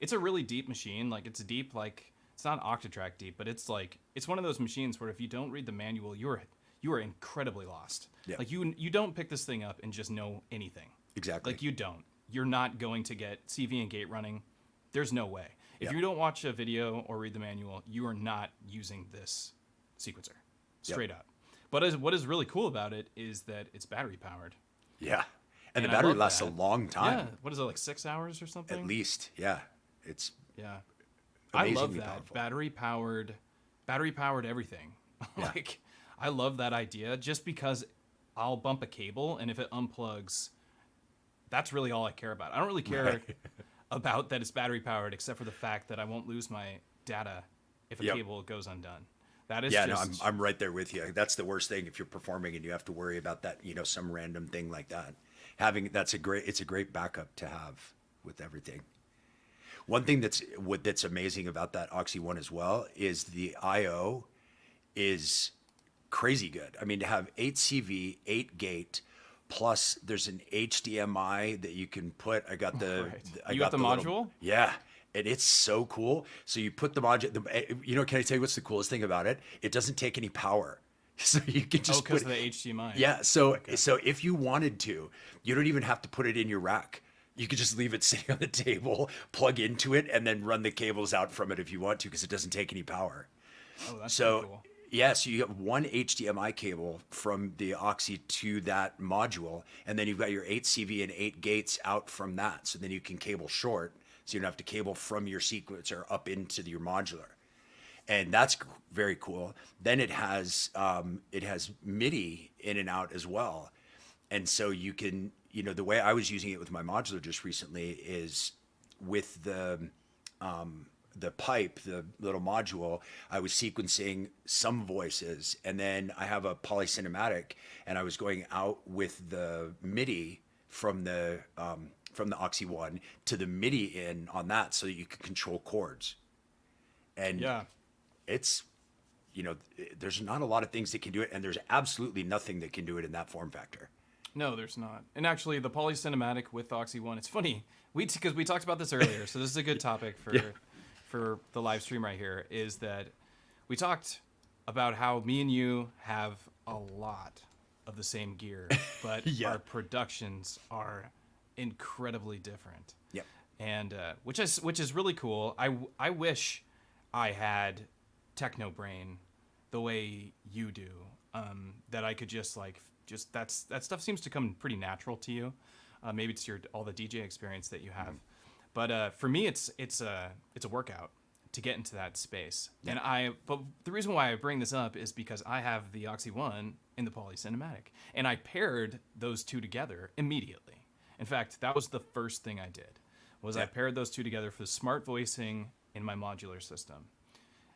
It's a really deep machine. Like, it's deep, like, it's not Octatrack deep, but it's one of those machines where if you don't read the manual, you are incredibly lost. Yeah. Like, you don't pick this thing up and just know anything. Exactly. Like, you don't. You're not going to get CV and gate running. There's no way. If you don't watch a video or read the manual, you are not using this sequencer. Straight up. But what is really cool about it is that it's battery powered. Yeah. And the battery lasts a long time. Yeah. What is it, like 6 hours or something? At least. Yeah. It's I love that. Powerful. Battery powered everything. Yeah. Like, I love that idea just because I'll bump a cable, and if it unplugs, that's really all I care about. I don't really care about that it's battery powered, except for the fact that I won't lose my data if a cable goes undone. That is Yeah, just no, I'm right there with you. That's the worst thing if you're performing and you have to worry about that, some random thing like that. It's a great backup to have with everything. One thing that's amazing about that Oxy One as well is the I/O is crazy good. I mean, to have 8 CV, 8 gate, plus there's an HDMI that you can put. I got the right. I You got got the little- module? yeah, and it's so cool. So you put the module. Can I tell you what's the coolest thing about it? It doesn't take any power, so you can just because put of the HDMI. yeah. So if you wanted to, you don't even have to put it in your rack. You could just leave it sitting on the table, plug into it, and then run the cables out from it if you want to, because it doesn't take any power. Oh, that's So pretty cool. yeah, so you have one HDMI cable from the Oxy to that module, and then you've got your 8 CV and 8 gates out from that. So then you can cable short, so you don't have to cable from your sequencer up into your modular, and that's very cool. Then it has MIDI in and out as well, and so you can the way I was using it with my modular just recently is with the pipe, the little module, I was sequencing some voices, and then I have a polycinematic, and I was going out with the MIDI from the Oxy One to the MIDI in on that, so that you can control chords. And Yeah. it's there's not a lot of things that can do it, and there's absolutely nothing that can do it in that form factor. No, there's not. And actually, the polycinematic with Oxy One, it's funny. Because we talked about this earlier, so this is a good topic for the live stream right here, is that we talked about how me and you have a lot of the same gear, but our productions are incredibly different. Yep. And which is really cool. I wish I had techno brain the way you do. That I could just that stuff seems to come pretty natural to you. Maybe it's all the DJ experience that you have. But for me, it's a workout to get into that space. Yeah. But the reason why I bring this up is because I have the Oxy One in the polycinematic, and I paired those two together immediately. In fact, that was the first thing I did. I paired those two together for the smart voicing in my modular system.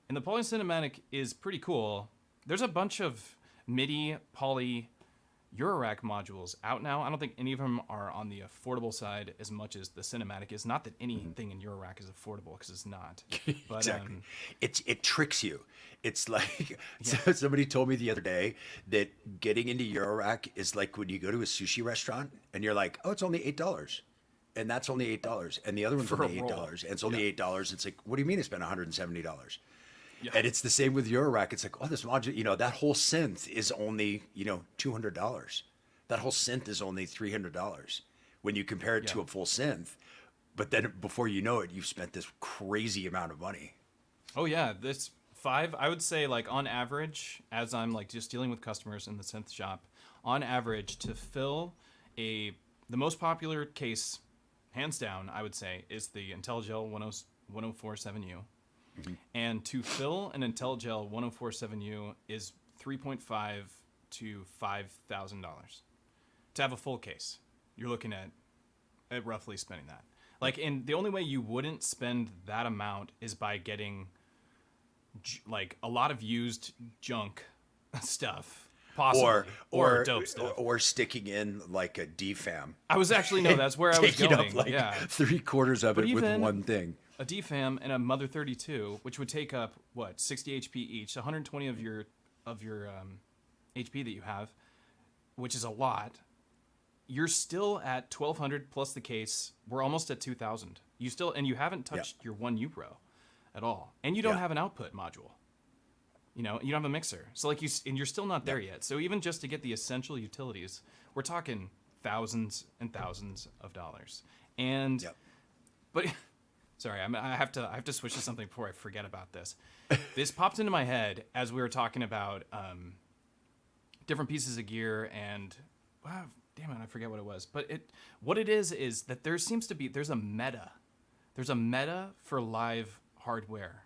And the polycinematic is pretty cool. There's a bunch of MIDI poly Eurorack modules out now. I don't think any of them are on the affordable side as much as the cinematic is. Not that anything in Eurorack is affordable, because it's not. But, exactly. It tricks you. It's like somebody told me the other day that getting into Eurorack is like when you go to a sushi restaurant and you're like, oh, it's only $8. And that's only $8. And the other one's only $8. And it's only $8. It's like, what do you mean I spent $170? Yeah. And it's the same with Eurorack. It's like, oh, this module, that whole synth is only, $200. That whole synth is only $300 when you compare it to a full synth. But then before you know it, you've spent this crazy amount of money. Oh yeah, this I would say, like, on average, as I'm like just dealing with customers in the synth shop, on average to fill the most popular case, hands down, I would say, is the IntelliGel 1047U. Mm-hmm. And to fill an IntelliGel 1047U is $3.5 to $5,000 to have a full case. You're looking at roughly spending that. Like, and the only way you wouldn't spend that amount is by getting like a lot of used junk stuff, possibly, or dope stuff, or sticking in like a DFAM. I was actually that's where I was going. Taking up like 3/4 of it with one thing. A DFAM and a Mother 32, which would take up 60 HP each, 120 of your HP that you have, which is a lot. You're still at 1,200 plus the case. We're almost at 2,000. You haven't touched your one U Pro at all, and you don't have an output module. You don't have a mixer, so and you're still not there yet. So even just to get the essential utilities, we're talking thousands and thousands of dollars. And but. Sorry, I have to switch to something before I forget about this. This popped into my head as we were talking about different pieces of gear, and damn it, I forget what it was. But what it is that there's a meta. There's a meta for live hardware,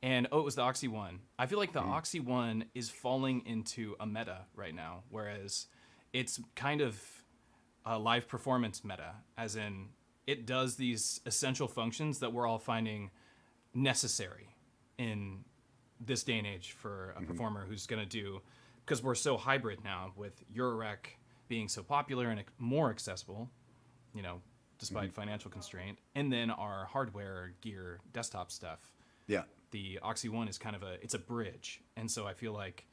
and it was the Oxy One. I feel like the Oxy One is falling into a meta right now, whereas it's kind of a live performance meta, as in, it does these essential functions that we're all finding necessary in this day and age for a performer who's going to do, because we're so hybrid now with Eurorack being so popular and more accessible, you know, despite financial constraint, and then our hardware gear desktop stuff. Yeah. The Oxy One is kind of it's a bridge. And so I feel like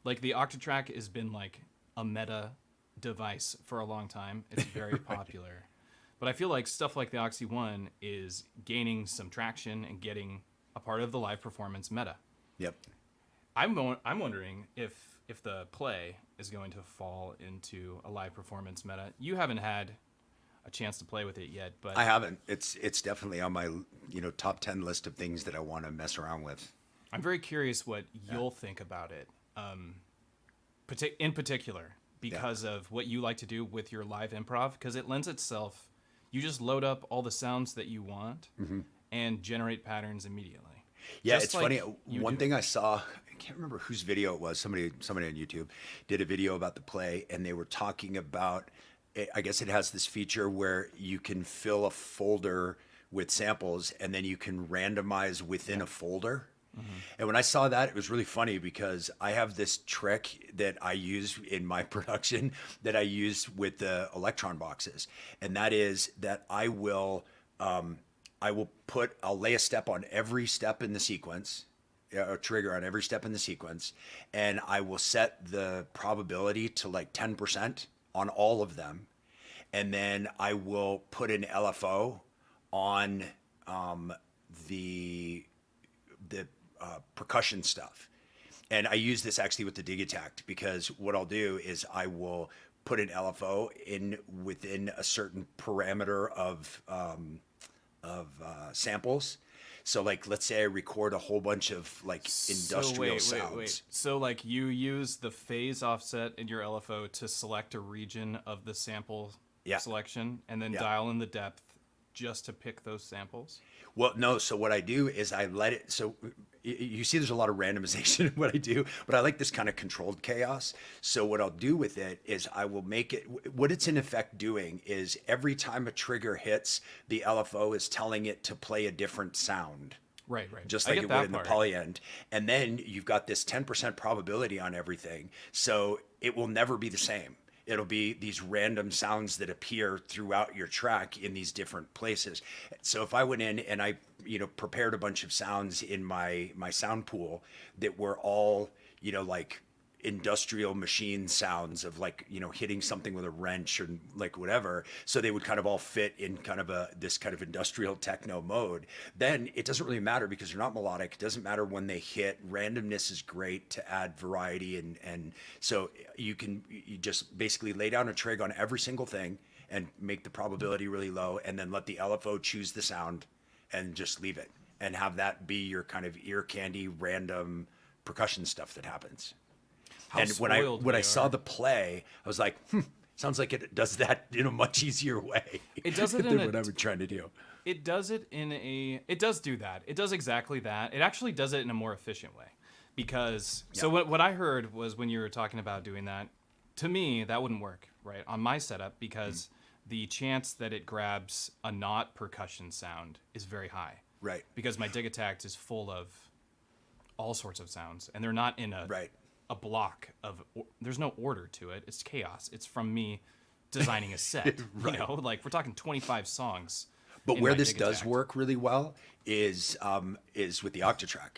the Octatrack has been like a meta device for a long time. It's very popular. But I feel like stuff like the Oxy One is gaining some traction and getting a part of the live performance meta. Yep. I'm wondering if the Play is going to fall into a live performance meta. You haven't had a chance to play with it yet, but I haven't. It's definitely on my top 10 list of things that I want to mess around with. I'm very curious what you'll think about it. In particular, because of what you like to do with your live improv, because it lends itself. You just load up all the sounds that you want and generate patterns immediately. Yeah, Just it's like funny. you One do. thing I saw, I can't remember whose video it was. Somebody on YouTube did a video about the Play, and they were talking about. I guess it has this feature where you can fill a folder with samples, and then you can randomize within a folder. And when I saw that, it was really funny because I have this trick that I use in my production that I use with the Electron boxes. And that is that I'll lay a step on every step in the sequence, a trigger on every step in the sequence. And I will set the probability to like 10% on all of them. And then I will put an LFO on the percussion stuff. And I use this actually with the Digitakt, because what I'll do is I will put an LFO within a certain parameter of samples. So like, let's say I record a whole bunch of like industrial sounds. Wait. So like you use the phase offset in your LFO to select a region of the sample selection, and then dial in the depth just to pick those samples? Well, no. So what I do is I let it. So you see, there's a lot of randomization in what I do, but I like this kind of controlled chaos. So what I'll do with it is I will make it. What it's in effect doing is every time a trigger hits, the LFO is telling it to play a different sound. Right. Just like it would in the poly end. And then you've got this 10% probability on everything. So it will never be the same. It'll be these random sounds that appear throughout your track in these different places. So if I went in and I, prepared a bunch of sounds in my sound pool that were all, like industrial machine sounds of like, hitting something with a wrench or like whatever. So they would kind of all fit in kind of this kind of industrial techno mode. Then it doesn't really matter because they're not melodic. It doesn't matter when they hit. Randomness is great to add variety. And so you just basically lay down a trig on every single thing and make the probability really low, and then let the LFO choose the sound and just leave it and have that be your kind of ear candy random percussion stuff that happens. And when I saw the Play, I was like, sounds like it does that in a much easier way. It does it than what I was trying to do. It does it it does do that. It does exactly that. It actually does it in a more efficient way. Because, so what I heard was when you were talking about doing that, to me, that wouldn't work, right, on my setup, because the chance that it grabs a not percussion sound is very high. Right. Because my Digitakt is full of all sorts of sounds, and they're not in a block of, there's no order to it. It's chaos. It's from me designing a set. Right. Like we're talking 25 songs. But where this does work really well is with the Octatrack,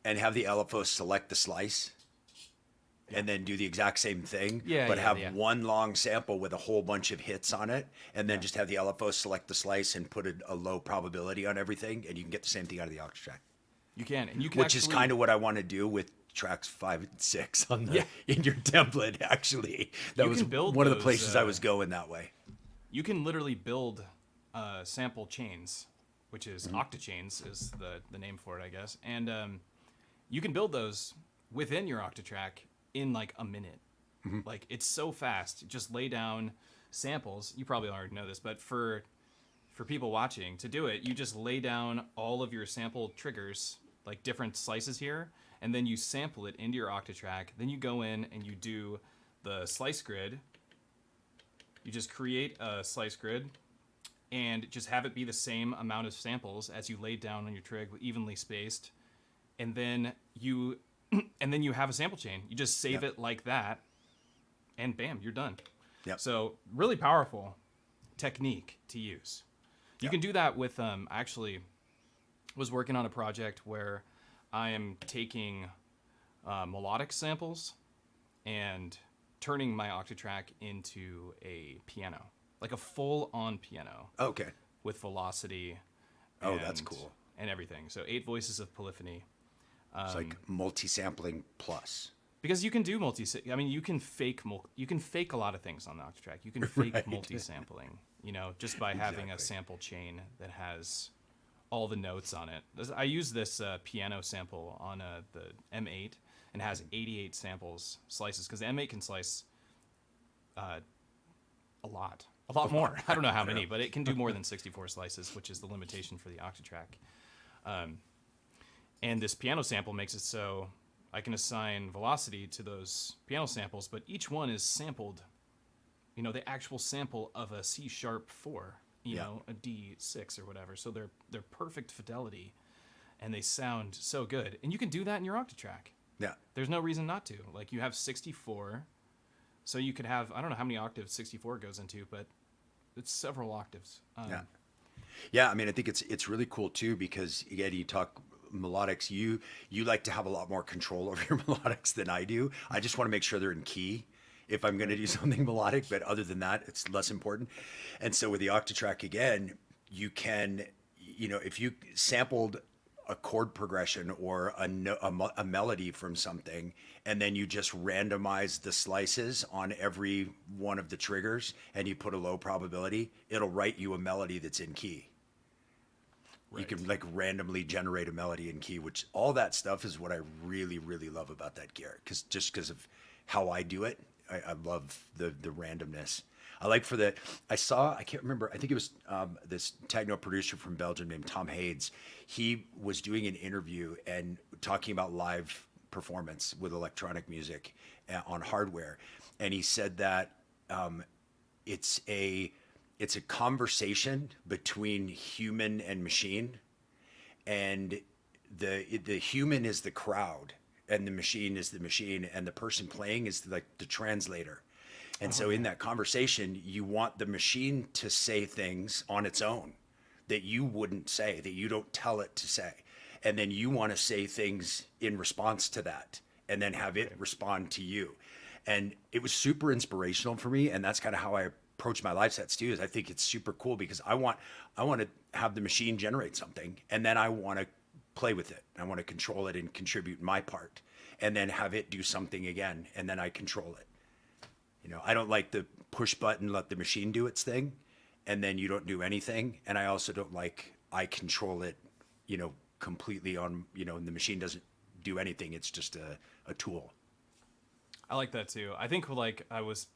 and have the LFO select the slice and then do the exact same thing, but have one long sample with a whole bunch of hits on it, and then just have the LFO select the slice and put a low probability on everything, and you can get the same thing out of the Octatrack. You can, and you can, which is kind of what I want to do with tracks 5 and 6 on in your template. Actually, that was one of the places I was going that way. You can literally build sample chains, which is octachains is the name for it, I guess, and you can build those within your Octatrack in like a minute. Like it's so fast. Just lay down samples. You probably already know this, but for people watching, to do it, you just lay down all of your sample triggers, like different slices here, and then you sample it into your Octatrack. Then you go in and you do the slice grid. You just create a slice grid and just have it be the same amount of samples as you laid down on your trig, evenly spaced. and then you have a sample chain. You just save it like that, and bam, you're done. Yep. So really powerful technique to use. You can do that with I actually was working on a project where I am taking melodic samples and turning my Octatrack into a piano, like a full-on piano. Okay. With velocity. Oh, that's cool. And everything. So 8 voices of polyphony. It's like multi-sampling plus. Because you can do you can fake a lot of things on the Octatrack. You can fake multi-sampling, just by having a sample chain that has all the notes on it. I use this piano sample on the M8 and has 88 slices, because the M8 can slice a lot more. I don't know how many, but it can do more than 64 slices, which is the limitation for the Octatrack. And this piano sample makes it so I can assign velocity to those piano samples, but each one is sampled, the actual sample of a C sharp 4, a D6 or whatever. So they're perfect fidelity, and they sound so good. And you can do that in your Octatrack. Yeah. There's no reason not to. Like, you have 64, so you could have, I don't know how many octaves 64 goes into, but it's several octaves. Yeah. I mean, I think it's really cool too, because again, you talk melodics, you like to have a lot more control over your melodics than I do. I just want to make sure they're in key if I'm going to do something melodic, but other than that, it's less important. And so with the Octatrack, again, you can, if you sampled a chord progression or a melody from something, and then you just randomize the slices on every one of the triggers, and you put a low probability, it'll write you a melody that's in key. Right. You can like randomly generate a melody in key, which all that stuff is what I really, really love about that gear. Because of how I do it, I love the randomness. I like I can't remember, I think it was this techno producer from Belgium named Tom Hades. He was doing an interview and talking about live performance with electronic music on hardware. And he said that it's a conversation between human and machine, and the human is the crowd, and the machine is the machine, and the person playing is like the translator. And so in that conversation, you want the machine to say things on its own that you wouldn't say, that you don't tell it to say. And then you want to say things in response to that, and then have it respond to you. And it was super inspirational for me. And that's kind of how I approach my live sets too, is I think it's super cool, because I want to have the machine generate something, and then I want to play with it. I want to control it and contribute my part, and then have it do something again, and then I control it. I don't like the push button, let the machine do its thing, and then you don't do anything. And I also don't like, I control it, completely on, and the machine doesn't do anything. It's just a tool. I like that too. I think, like, I was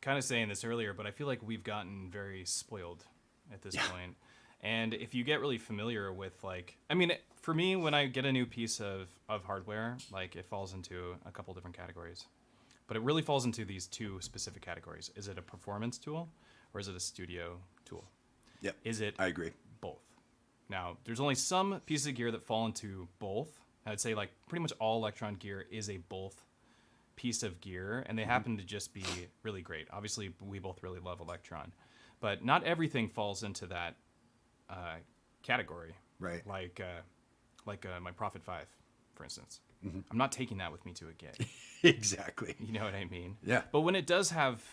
kind of saying this earlier, but I feel like we've gotten very spoiled at this point. And if you get really familiar with, like, for me, when I get a new piece of hardware, like, it falls into a couple different categories. But it really falls into these two specific categories. Is it a performance tool, or is it a studio tool? Yep. I agree. Both. Now, there's only some pieces of gear that fall into both. I'd say, like, pretty much all Electron gear is a both piece of gear, and they happen to just be really great. Obviously, we both really love Electron, but not everything falls into that category. Right. Like my Prophet 5, for instance. Mm-hmm. I'm not taking that with me to a gig. Exactly. You know what I mean? Yeah. But when it does have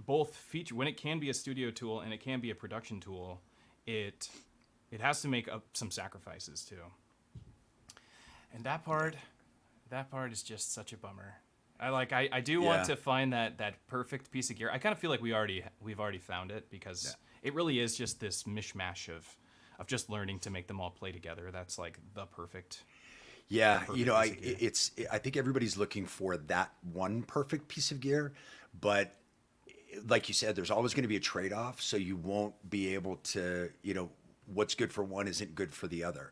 both when it can be a studio tool and it can be a production tool, it has to make up some sacrifices too. And that part is just such a bummer. I do want to find that perfect piece of gear. I kind of feel like we've already found it, because it really is just this mishmash of just learning to make them all play together. That's like the perfect. Yeah, I think everybody's looking for that one perfect piece of gear, but like you said, there's always going to be a trade-off, so you won't be able to, what's good for one isn't good for the other.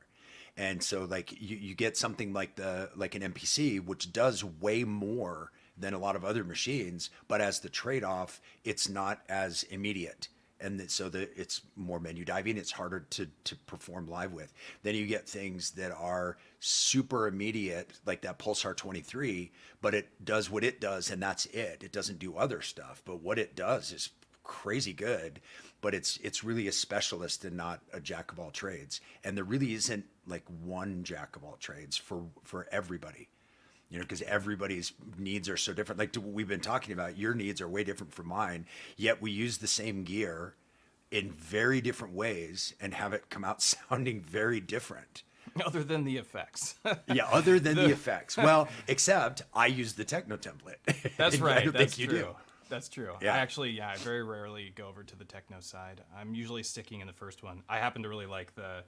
And so like you get something like an MPC, which does way more than a lot of other machines, but as the trade-off, it's not as immediate and so that it's more menu diving. It's harder to perform live with. Then you get things that are super immediate, like that Pulsar 23, but it does what it does, and that's it. It doesn't do other stuff, but what it does is crazy good. But it's really a specialist and not a jack of all trades. And there really isn't like one jack of all trades for everybody. You know, because everybody's needs are so different. Like we've been talking about, your needs are way different from mine, yet we use the same gear in very different ways and have it come out sounding very different. Other than the effects. Yeah, other than the effects. Well, except I use the techno template. That's right. I don't That's think true. you do. That's true. Yeah. I very rarely go over to the techno side. I'm usually sticking in the first one. I happen to really like the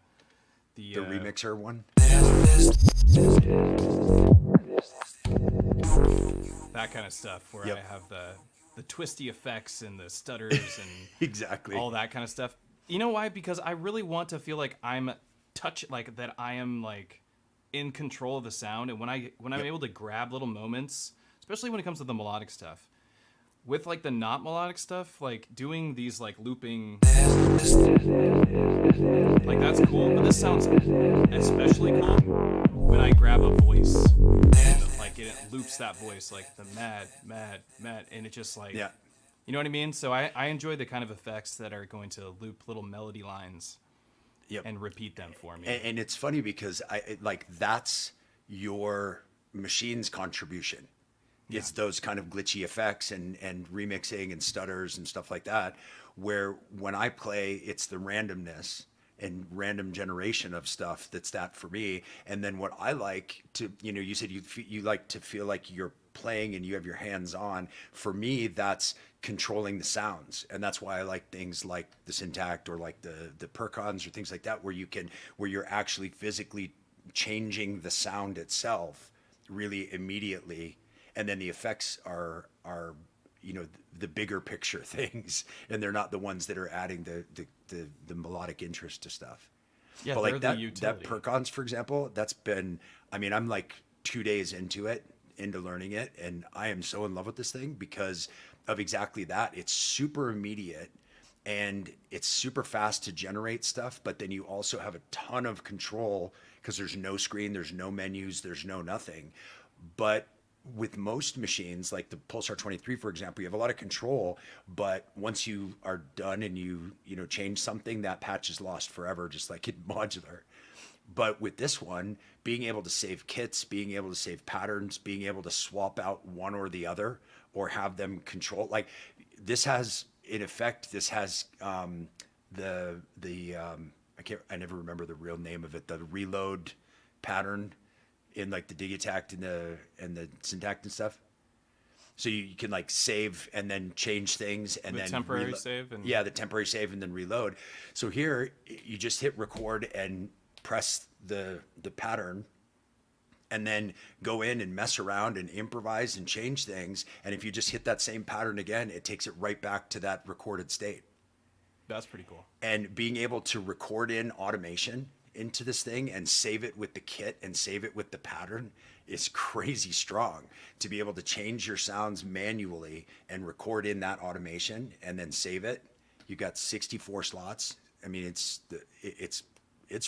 remixer one. That kind of stuff where Yep. I have the twisty effects and the stutters and Exactly. all that kind of stuff. You know why? Because I really want to feel like I'm that I am like in control of the sound, and when I'm able to grab little moments, especially when it comes to the melodic stuff. With like the not melodic stuff, like doing these like looping, like that's cool. But this sounds especially cool when I grab a voice, and, like it loops that voice, like the mad, and it just like, Yeah. you know what I mean. So I enjoy the kind of effects that are going to loop little melody lines, Yep. and repeat them for me. And it's funny because that's your machine's contribution. It's those kind of glitchy effects and remixing and stutters and stuff like that, where when I play, it's the randomness and random generation of stuff that's that for me. And then what I like to, you said you like to feel like you're playing and you have your hands on. For me, that's controlling the sounds. And that's why I like things like the Syntakt or like the Percons or things like that, where you're actually physically changing the sound itself really immediately. And then the effects are the bigger picture things, and they're not the ones that are adding the melodic interest to stuff. Yeah, But they're like the that utility. Percons, for example, that's been, I'm like 2 days into learning it, and I am so in love with this thing because of exactly that. It's super immediate and it's super fast to generate stuff, but then you also have a ton of control because there's no screen, there's no menus, there's no nothing. But with most machines, like the Pulsar 23, for example, you have a lot of control, but once you are done and you change something, that patch is lost forever, just like in modular. But with this one, being able to save kits, being able to save patterns, being able to swap out one or the other or have them control, like this has, in effect, I never remember the real name of it, the reload pattern in like the Digitakt and the Syntakt and stuff. So you can like save and then change things and then temporary save and the temporary save and then reload. So here you just hit record and press the pattern and then go in and mess around and improvise and change things. And if you just hit that same pattern again, it takes it right back to that recorded state. That's pretty cool. And being able to record in automation into this thing and save it with the kit and save it with the pattern is crazy strong. To be able to change your sounds manually and record in that automation and then save it, you got 64 slots. I mean, it's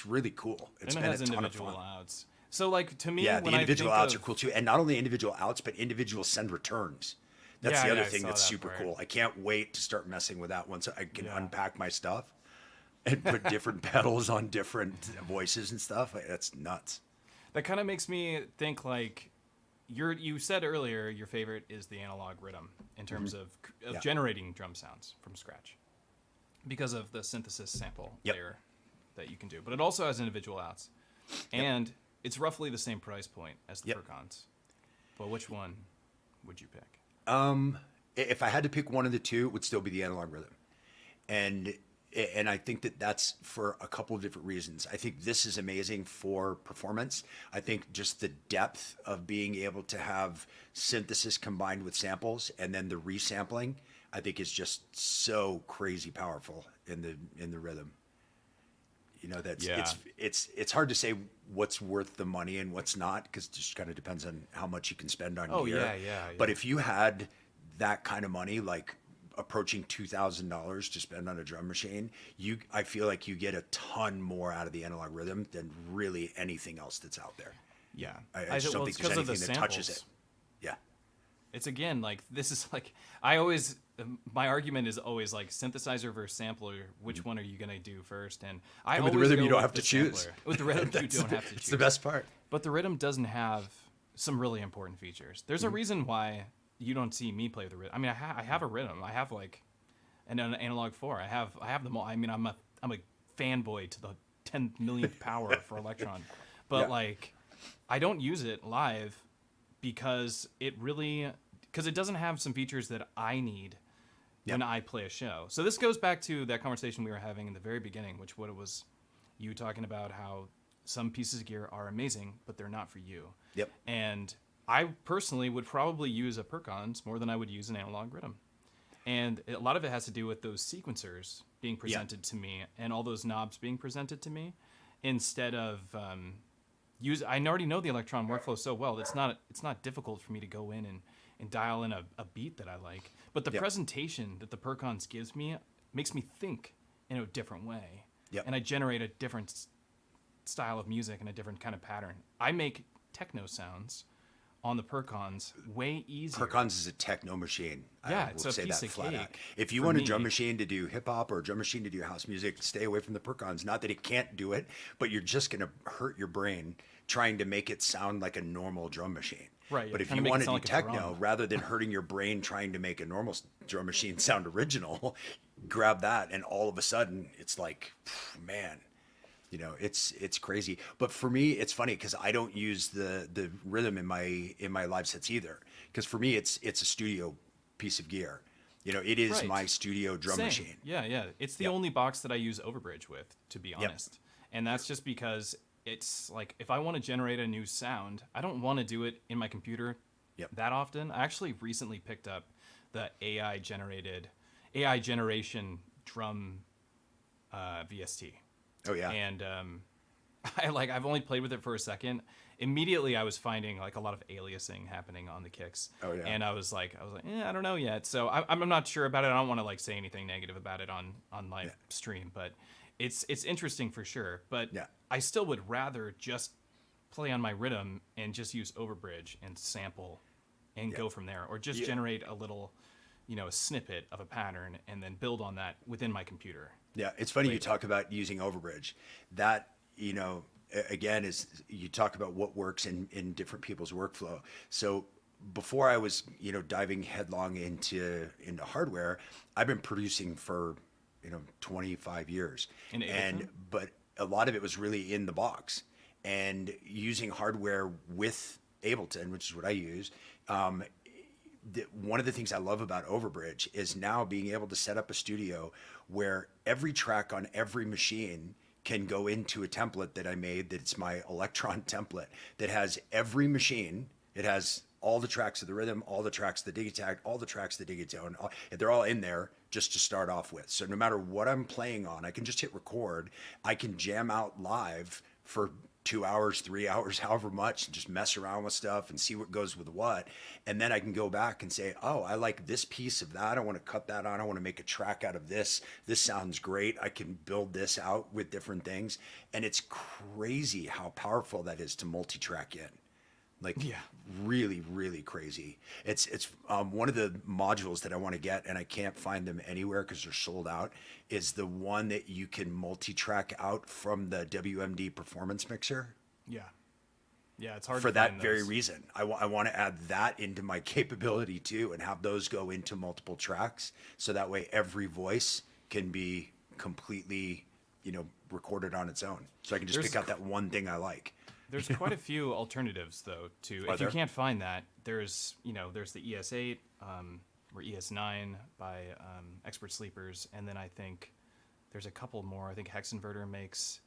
really cool. It's And been it has a ton of individual fun. outs. So like to me, Yeah, the when individual I think outs are cool too, and not only individual outs, but individual send returns. That's Yeah, the other yeah, I thing saw that's that super part. cool. I can't wait to start messing with that once I can Yeah. unpack my stuff and put different pedals on different voices and stuff. That's nuts. That kind of makes me think like you said earlier your favorite is the analog rhythm in terms of Yeah. generating drum sounds from scratch because of the synthesis sample Yep. layer that you can do. But it also has individual outs. And it's roughly the same price point as the Yep. Percons. But which one would you pick? If I had to pick one of the two, it would still be the analog rhythm. And I think that's for a couple of different reasons. I think this is amazing for performance. I think just the depth of being able to have synthesis combined with samples and then the resampling, I think is just so crazy powerful in the rhythm. It's hard to say what's worth the money and what's not, because it just kind of depends on how much you can spend on gear. Yeah. But if you had that kind of money, like approaching $2,000 to spend on a drum machine, I feel like you get a ton more out of the analog rhythm than really anything else that's out there. Yeah. I just don't think there's anything that touches it. Yeah. It's again, like, this is like, my argument is always like synthesizer versus sampler. Which one are you going to do first? And with the rhythm, you don't have to choose. Sampler. With the rhythm, you don't have to choose. It's the best part. But the rhythm doesn't have some really important features. There's a reason why you don't see me play with the rhythm. I mean, I have a rhythm. I have like an analog 4. I have them all. I mean, I'm a fanboy to the 10 millionth power for Electron, but like, I don't use it live because it doesn't have some features that I need when I play a show. So this goes back to that conversation we were having in the very beginning, which what it was you talking about how some pieces of gear are amazing, but they're not for you. Yep. And I personally would probably use a Percons more than I would use an analog rhythm. And a lot of it has to do with those sequencers being presented to me and all those knobs being presented to me instead of I already know the Electron workflow so well. It's not difficult for me to go in and dial in a beat that I like. But the presentation that the Percons gives me makes me think in a different way. Yep. And I generate a different style of music and a different kind of pattern. I make techno sounds on the Percons way easier. Percons is a techno machine. Yeah, it's a piece of cake. If you want a drum machine to do hip hop or a drum machine to do house music, stay away from the Percons. Not that it can't do it, but you're just going to hurt your brain trying to make it sound like a normal drum machine. Right. But if you want to do techno, rather than hurting your brain trying to make a normal drum machine sound original, grab that, and all of a sudden it's like, man. You know, it's crazy. But for me, it's funny because I don't use the rhythm in my live sets either. Because for me, it's a studio piece of gear. You know, it is my studio drum machine. Yeah. It's the only box that I use Overbridge with, to be honest. And that's just because it's like, if I want to generate a new sound, I don't want to do it in my computer that often. I actually recently picked up the AI generation drum VST. Oh yeah. And I've only played with it for a second. Immediately I was finding like a lot of aliasing happening on the kicks. Oh yeah. And I was like, I don't know yet. So I'm not sure about it. I don't want to like say anything negative about it on live stream, but it's interesting for sure. But I still would rather just play on my rhythm and just use Overbridge and sample and go from there, or just generate a little, a snippet of a pattern and then build on that within my computer. Yeah, it's funny you talk about using Overbridge. That, again, is you talk about what works in different people's workflow. So before I was, diving headlong into hardware, I've been producing for, 25 years. But a lot of it was really in the box. And using hardware with Ableton, which is what I use, one of the things I love about Overbridge is now being able to set up a studio where every track on every machine can go into a template that I made, that's my Electron template, that has every machine. It has all the tracks of the rhythm, all the tracks of the Digitakt, all the tracks of the Digitone. They're all in there just to start off with. So no matter what I'm playing on, I can just hit record. I can jam out live for 2 hours, 3 hours, however much, and just mess around with stuff and see what goes with what. And then I can go back and say, oh, I like this piece of that. I want to cut that on. I want to make a track out of this. This sounds great. I can build this out with different things. And it's crazy how powerful that is to multi-track in. Really, really crazy. It's one of the modules that I want to get, and I can't find them anywhere because they're sold out, is the one that you can multi-track out from the WMD performance mixer. Yeah, it's hard for to that find very those. reason. I want to add that into my capability too, and have those go into multiple tracks, so that way every voice can be completely, recorded on its own. So I can just pick out that one thing I like. There's quite a few alternatives, though, if you can't find that, there's the ES8 or ES9 by Expert Sleepers, and then I think there's a couple more. I think Hex Inverter makes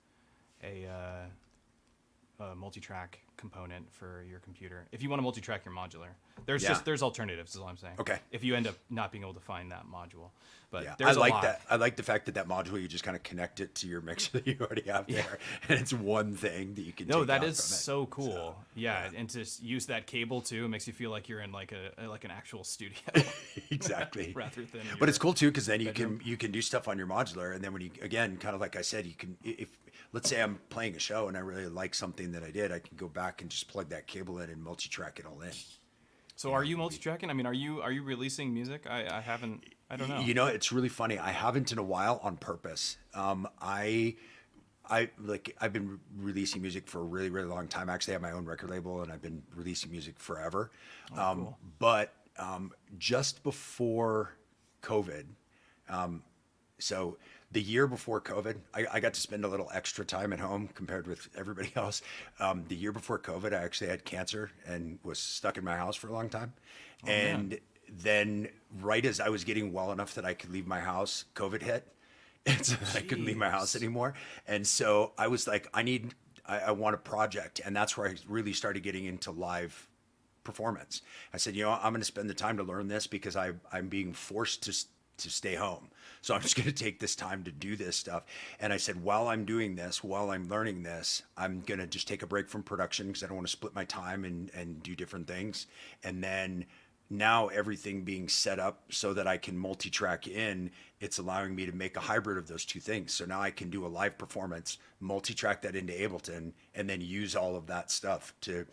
a a multi-track component for your computer. If you want to multi-track your modular, there's Yeah. there's alternatives, is all I'm saying. Okay. If you end up not being able to find that module, but Yeah, there's I like a lot. that. I like the fact that module, you just kind of connect it to your mixer that you already have there, and it's one thing that you can. No, take that out is from it. so cool. So, yeah, and to use that cable too, it makes you feel like you're in like an actual studio. exactly. Rather than. But it's cool too because then bedroom. you can do stuff on your modular, and then when you again, kind of like I said, you can if let's say I'm playing a show and I really like something that I did, I can go back and just plug that cable in and multi-track it all in. So are you multi-tracking? I mean, are you releasing music? I haven't. I don't know. You know, it's really funny. I haven't in a while on purpose. I've been releasing music for a really, really long time. I actually have my own record label, and I've been releasing music forever. Cool. But just before COVID, so the year before COVID, I got to spend a little extra time at home compared with everybody else. The year before COVID, I actually had cancer and was stuck in my house for a long time. And then right as I was getting well enough that I could leave my house, COVID hit. And so I couldn't leave my house anymore. And so I was like, I want a project. And that's where I really started getting into live performance. I said, you know, I'm going to spend the time to learn this because I'm being forced to stay home. So I'm just going to take this time to do this stuff. And I said, while I'm doing this, while I'm learning this, I'm going to just take a break from production because I don't want to split my time and do different things. And then now everything being set up so that I can multi-track in, it's allowing me to make a hybrid of those two things. So now I can do a live performance, multi-track that into Ableton, and then use all of that stuff to,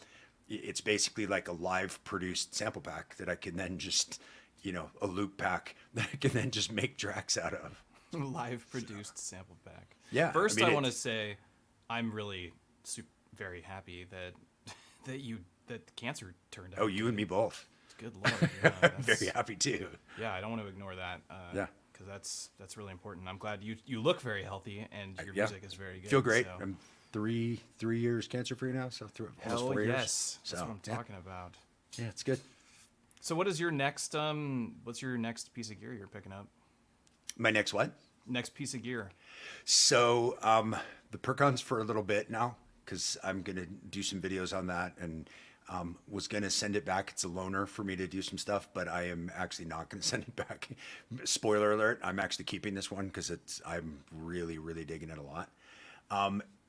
it's basically like a live produced sample pack that I can then just, you know, a loop pack that I can then just make tracks out of. Live produced sample pack. Yeah. First, I want to say I'm really very happy that cancer turned out. Oh, you and me both. Good Lord. Yeah, I'm very happy too. Yeah, I don't want to ignore that. Yeah. Because that's really important. I'm glad you look very healthy and your music is very good. Feel great. So. I'm three years cancer free now, so almost 4 years. Yes, that's what I'm talking about. Yeah, it's good. So what is your next what's your next piece of gear you're picking up? My next what? Next piece of gear. So the Percon's for a little bit now because I'm gonna do some videos on that and was gonna send it back. It's a loaner for me to do some stuff, but I am actually not gonna send it back. Spoiler alert: I'm actually keeping this one because I'm really, really digging it a lot.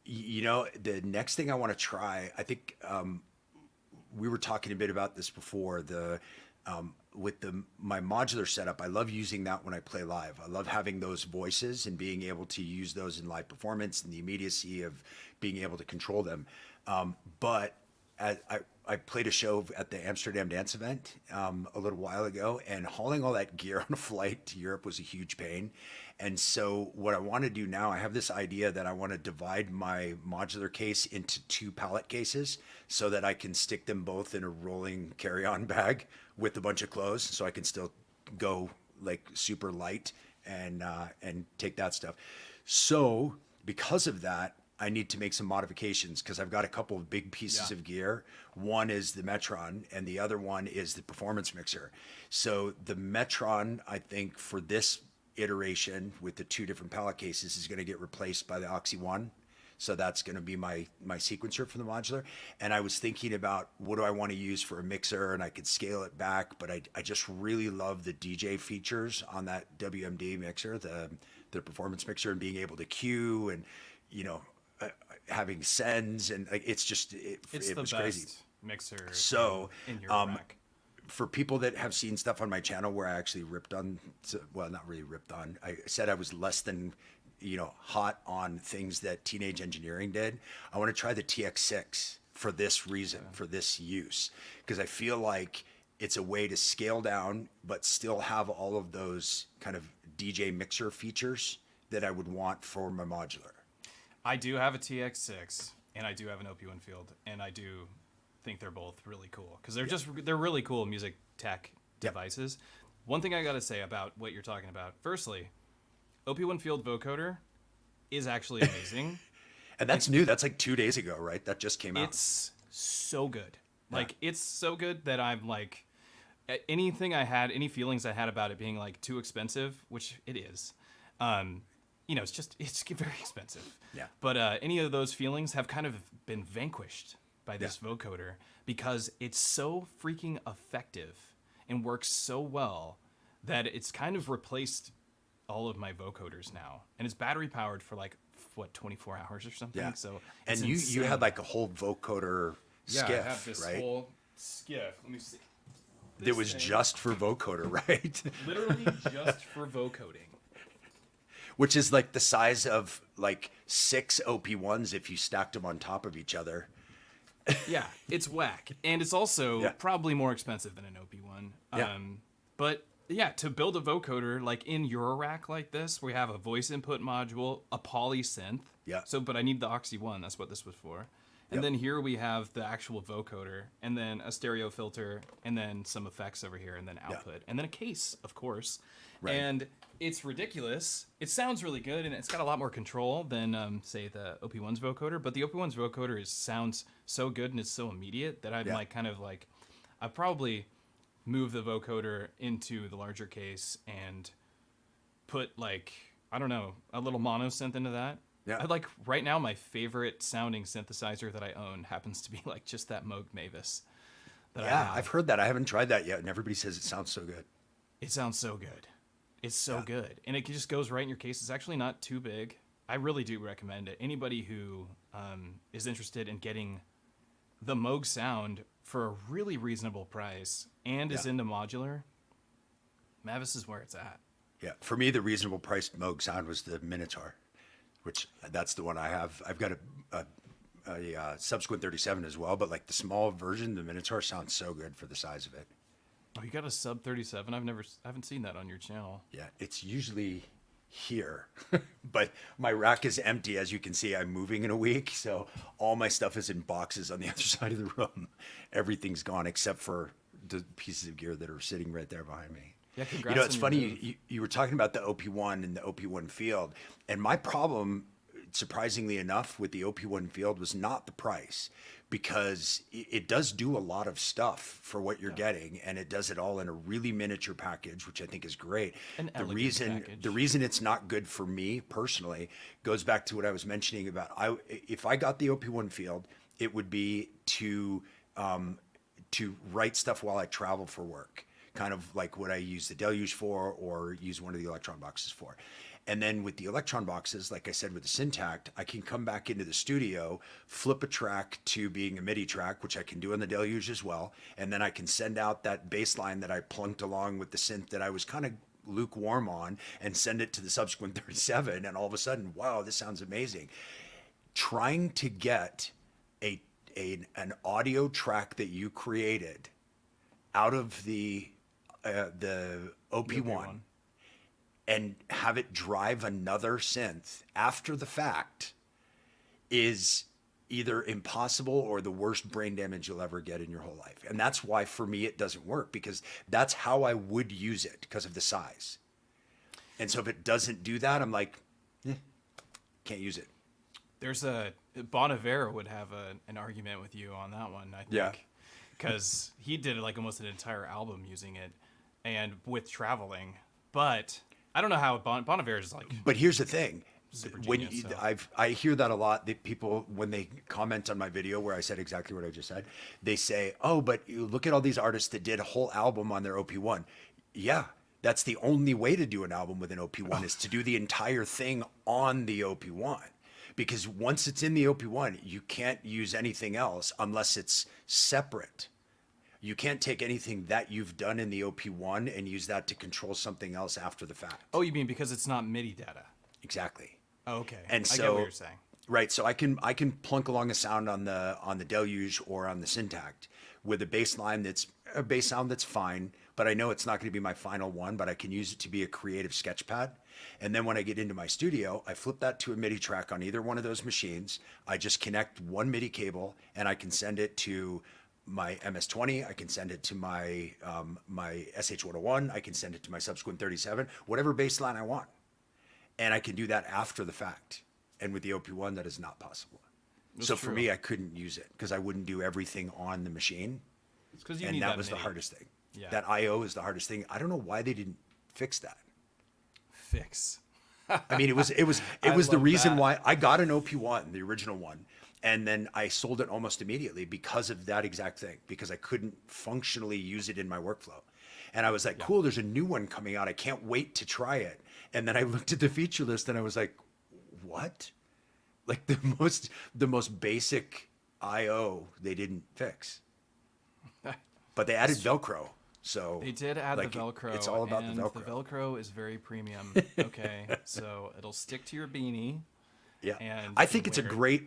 You know, the next thing I want to try, I think we were talking a bit about this before. With my modular setup, I love using that when I play live. I love having those voices and being able to use those in live performance and the immediacy of being able to control them. But I played a show at the Amsterdam Dance Event a little while ago, and hauling all that gear on a flight to Europe was a huge pain. And so what I want to do now, I have this idea that I want to divide my modular case into 2 pallet cases so that I can stick them both in a rolling carry-on bag with a bunch of clothes, so I can still go like super light and take that stuff. So because of that, I need to make some modifications because I've got a couple of big pieces of gear. One is the Metron and the other one is the performance mixer. So the Metron, I think for this iteration with the 2 different pallet cases is going to get replaced by the Oxy One. So that's going to be my sequencer for the modular. And I was thinking about what do I want to use for a mixer, and I could scale it back, but I just really love the DJ features on that WMD mixer, the performance mixer, and being able to cue and, you know, having sends and like it's the best crazy mixer. So in Eurorack. For people that have seen stuff on my channel where I actually ripped on, well, not really ripped on, I said I was less than, you know, hot on things that Teenage Engineering did. I want to try the TX6 for this reason, for this use, because I feel like it's a way to scale down but still have all of those kind of DJ mixer features that I would want for my modular. I do have a TX6 and I do have an OP Winfield, and I do think they're both really cool because they're really cool music tech devices. One thing I got to say about what you're talking about, firstly, OP Winfield vocoder is actually amazing. And that's new. That's like 2 days ago, right? That just came out. It's so good. Like, it's so good that I'm like, any feelings I had about it being like too expensive, which it is, it's very expensive. Yeah. But any of those feelings have kind of been vanquished by this vocoder because it's so freaking effective and works so well that it's kind of replaced all of my vocoders now. And it's battery powered for 24 hours or something. Yeah. So and it's you had insane. a whole vocoder I skiff, have this right? whole skiff. Let me see. It was just for vocoder, right? Literally just for vocoding. Which is the size of 6 OP1s if you stacked them on top of each other. Yeah, it's whack. And it's also probably more expensive than an OP1. Yeah. But yeah, to build a vocoder in Eurorack like this, we have a voice input module, a poly synth. Yeah. But I need the Oxy 1. That's what this was for. And then here we have the actual vocoder, and then a stereo filter, and then some effects over here, and then output, and then a case, of course. Right. And it's ridiculous. It sounds really good, and it's got a lot more control than, say, the OP1's vocoder. But the OP1's vocoder sounds so good and it's so immediate that I'm I probably move the vocoder into the larger case and put I don't know, a little mono synth into that. Yeah. Right now, my favorite sounding synthesizer that I own happens to be just that Moog Mavis. I've heard that. I haven't tried that yet, and everybody says it sounds so good. It sounds so good. It's so good, and it just goes right in your case. It's actually not too big. I really do recommend it. Anybody who is interested in getting the Moog sound for a really reasonable price and is into modular, Mavis is where it's at. Yeah, for me, the reasonable priced Moog sound was the Minotaur, which that's the one I have. I've got a subsequent 37 as well, but the small version, the Minotaur sounds so good for the size of it. Oh, you got a sub 37? I haven't seen that on your channel. Yeah, it's usually here, but my rack is empty. As you can see, I'm moving in a week, so all my stuff is in boxes on the other side of the room. Everything's gone except for the pieces of gear that are sitting right there behind me. Yeah, congrats. It's funny. You were talking about the OP1 and the OP1 field, and my problem, surprisingly enough, with the OP1 field was not the price, because it does do a lot of stuff for what you're getting, and it does it all in a really miniature package, which I think is great. The reason it's not good for me personally goes back to what I was mentioning about if I got the OP1 field, it would be to write stuff while I travel for work. Kind of like what I use the Deluge for, or use one of the Electron boxes for. And then with the Electron boxes, like I said, with the Syntakt, I can come back into the studio, flip a track to being a MIDI track, which I can do on the Deluge as well. And then I can send out that bass line that I plunked along with the synth that I was kind of lukewarm on, and send it to the subsequent 37. And all of a sudden, wow, this sounds amazing. Trying to get an audio track that you created out of the OP1 and have it drive another synth after the fact is either impossible or the worst brain damage you'll ever get in your whole life. And that's why, for me, it doesn't work, because that's how I would use it because of the size. And so if it doesn't do that, I'm can't use it. There's Bon Iver would have an argument with you on that one, I think. Yeah. Because he did almost an entire album using it, and with traveling. But I don't know how Bon Iver is But here's the thing: super when genius, I hear that a lot. That people, when they comment on my video where I said exactly what I just said, they say, "Oh, but you look at all these artists that did a whole album on their OP1." Yeah, that's the only way to do an album with an OP1 is to do the entire thing on the OP1. Because once it's in the OP1, you can't use anything else unless it's separate. You can't take anything that you've done in the OP1 and use that to control something else after the fact. Oh, you mean because it's not MIDI data? Exactly. Oh, okay. And so, I get what you're saying. Right. So I can plunk along a sound on the Deluge or on the Syntakt with a bass line that's a bass sound that's fine, but I know it's not going to be my final one, but I can use it to be a creative sketch pad. And then when I get into my studio, I flip that to a MIDI track on either one of those machines. I just connect one MIDI cable, and I can send it to my MS-20. I can send it to my my SH-101. I can send it to my subsequent 37, whatever bass line I want. And I can do that after the fact. And with the OP1, that is not possible. That's so true. for me, I couldn't use it because I wouldn't do everything on the machine. It's because you And need that was the MIDI. hardest thing. Yeah. That I/O is the hardest thing. I don't know why they didn't fix that. Fix. I mean, it was I the love reason that. why I got an OP1, the original one, and then I sold it almost immediately because of that exact thing, because I couldn't functionally use it in my workflow. And I was like, Yeah. cool, there's a new one coming out. I can't wait to try it. And then I looked at the feature list and I was like, what? Like the most basic IO they didn't fix. But they added Velcro. So They did add like, the Velcro. it's all about the and Velcro. The Velcro is very premium. Okay, so it'll stick to your beanie. Yeah. And I you think can it's a wear it. great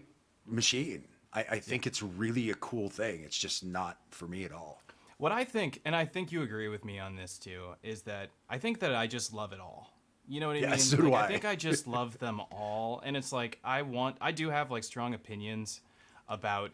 machine. I think it's really a cool thing. It's just not for me at all. What I think, and I think you agree with me on this too, is that I think that I just love it all. You know what I Yeah, mean? so do Like, I. I think I just love them all, and it's like I do have like strong opinions about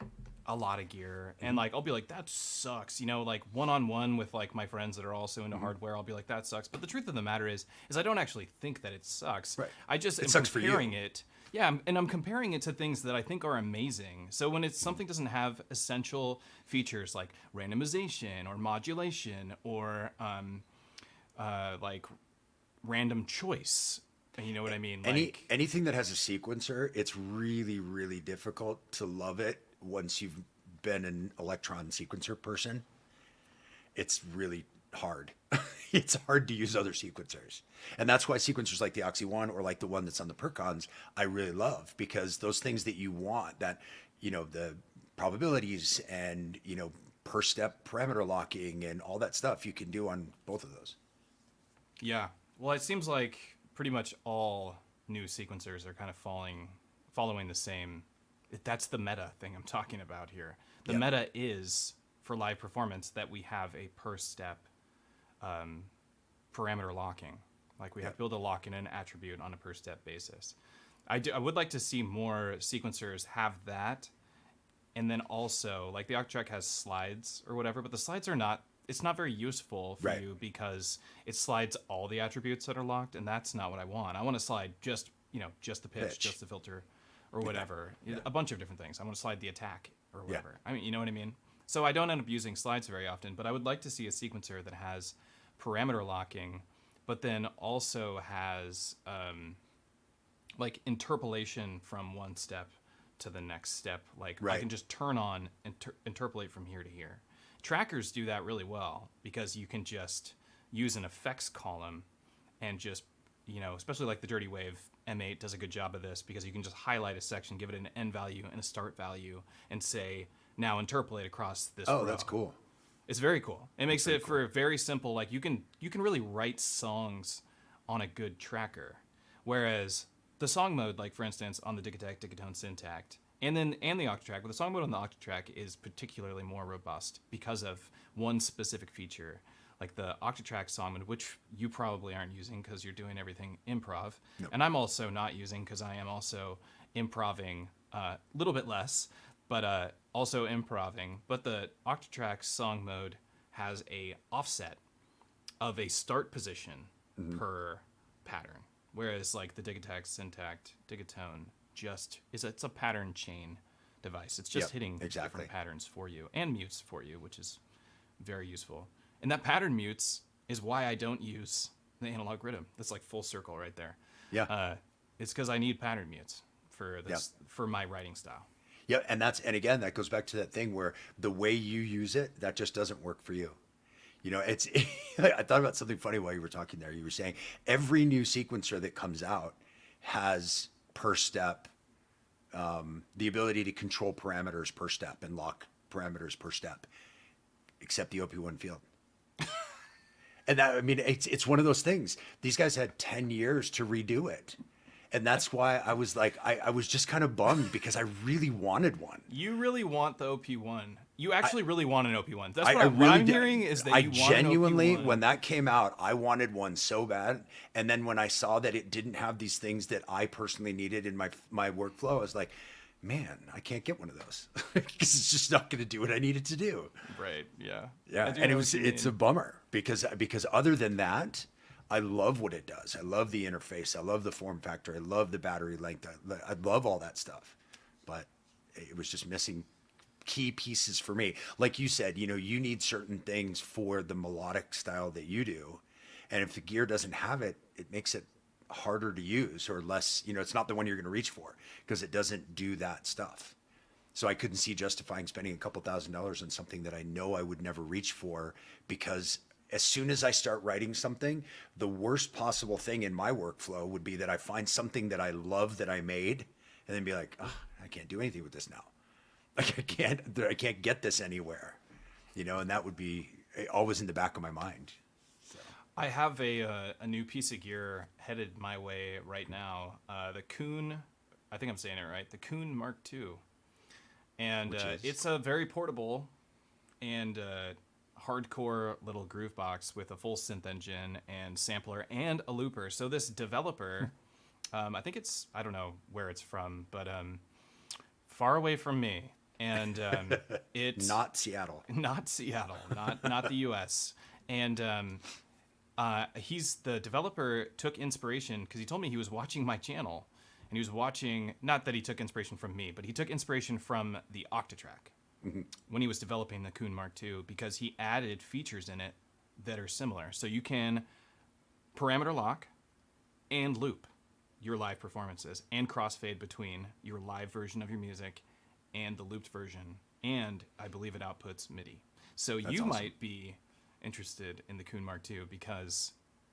a lot of gear, and Mm-hmm. like I'll be like that sucks, you know, like one-on-one with like my friends that are also Mm-hmm. into hardware. I'll be like that sucks, but the truth of the matter is I don't actually think that it sucks. Right. I just It am sucks for you. comparing it. Yeah, and I'm comparing it to things that I think are amazing. So when it's something doesn't have essential features like randomization or modulation or like random choice, you know what I mean? Like, Anything that has a sequencer, it's really, really difficult to love it once you've been an electron sequencer person. It's really hard. It's hard to use other sequencers. And that's why sequencers like the Oxy One or like the one that's on the Percons, I really love, because those things that you want, that, you know, the probabilities and, you know, per step parameter locking and all that stuff you can do on both of those. yeah. Well, it seems like pretty much all new sequencers are kind of following the same. That's the meta thing I'm talking about here. The Yep. meta is for live performance that we have a per step parameter locking. Like we have to be able to lock in an attribute on a per step basis. I would like to see more sequencers have that. And then also, like the Octatrack has slides or whatever, but the slides are not, it's not very useful for Right. you because it slides all the attributes that are locked, and that's not what I want. I want to slide just, you know, just the pitch, just the filter, or whatever. A bunch of different things. I want to slide the attack or whatever. I mean, you know what I mean? So I don't end up using slides very often, but I would like to see a sequencer that has parameter locking, but then also has like interpolation from one step to the next step. Like I Right. can just turn on and interpolate from here to here. Trackers do that really well because you can just use an effects column and just, you know, especially like the Dirty Wave M8 does a good job of this because you can just highlight a section, give it an end value and a start value, and say, now interpolate across this row. Oh, that's cool. It's very cool. It makes it for very simple. Like you can really write songs on a good tracker, whereas the song mode, like for instance, on the Digitakt, Digiton, Syntakt, and the Octatrack, but the song mode on the Octatrack is particularly more robust because of one specific feature, like the Octatrack song mode, which you probably aren't using because you're doing everything improv, and I'm also not using because I am also improving a little bit less, but also improving. But the Octatrack song mode has a offset of a start position per pattern, whereas like the Digitakt, Syntakt, Digitone it's a pattern chain device. It's just Yep, hitting exactly. different patterns for you and mutes for you, which is very useful. And that pattern mutes is why I don't use the analog rhythm. That's like full circle right there. Yeah. It's because I need pattern mutes for this for my writing style. Yeah, and again, that goes back to that thing where the way you use it, that just doesn't work for you. You know, it's I thought about something funny while you were talking there. You were saying every new sequencer that comes out has per step the ability to control parameters per step and lock parameters per step, except the OP1 field. And that, I mean, it's one of those things. These guys had 10 years to redo it. And that's why I was like, I was just kind of bummed because I really wanted one. You really want the OP1. You actually really want an OP1. That's I what really I'm did. hearing is that I you want genuinely, an OP1. when that came out, I wanted one so bad. And then when I saw that it didn't have these things that I personally needed in my workflow, I was like, man, I can't get one of those because it's just not going to do what I need it to do. Right, yeah. Yeah, I do and know what you it's a mean. bummer because other than that, I love what it does. I love the interface. I love the form factor. I love the battery length. I love all that stuff, but it was just missing key pieces for me. Like you said, you know, you need certain things for the melodic style that you do, and if the gear doesn't have it, it makes it harder to use or less, it's not the one you're going to reach for because it doesn't do that stuff. So I couldn't see justifying spending a couple $1,000s on something that I know I would never reach for, because as soon as I start writing something, the worst possible thing in my workflow would be that I find something that I love that I made and then be like, oh, I can't do anything with this now. Like I can't get this anywhere, and that would be always in the back of my mind. So. I have a new piece of gear headed my way right now. The Kuhn, I think I'm saying it right, the Kuhn Mark II. And it's a very portable and hardcore little groove box with a full synth engine and sampler and a looper. So this developer, I think I don't know where it's from, but far away from me. And it's not Seattle, not the US. And the developer took inspiration because he told me he was watching my channel. And he was watching, not that he took inspiration from me, but he took inspiration from the Octatrack when he was developing the Kuhn Mark II, because he added features in it that are similar. So you can parameter lock and loop your live performances and crossfade between your live version of your music and the looped version. And I believe it outputs MIDI. So that's awesome. Might be interested in the Kuhn Mark II because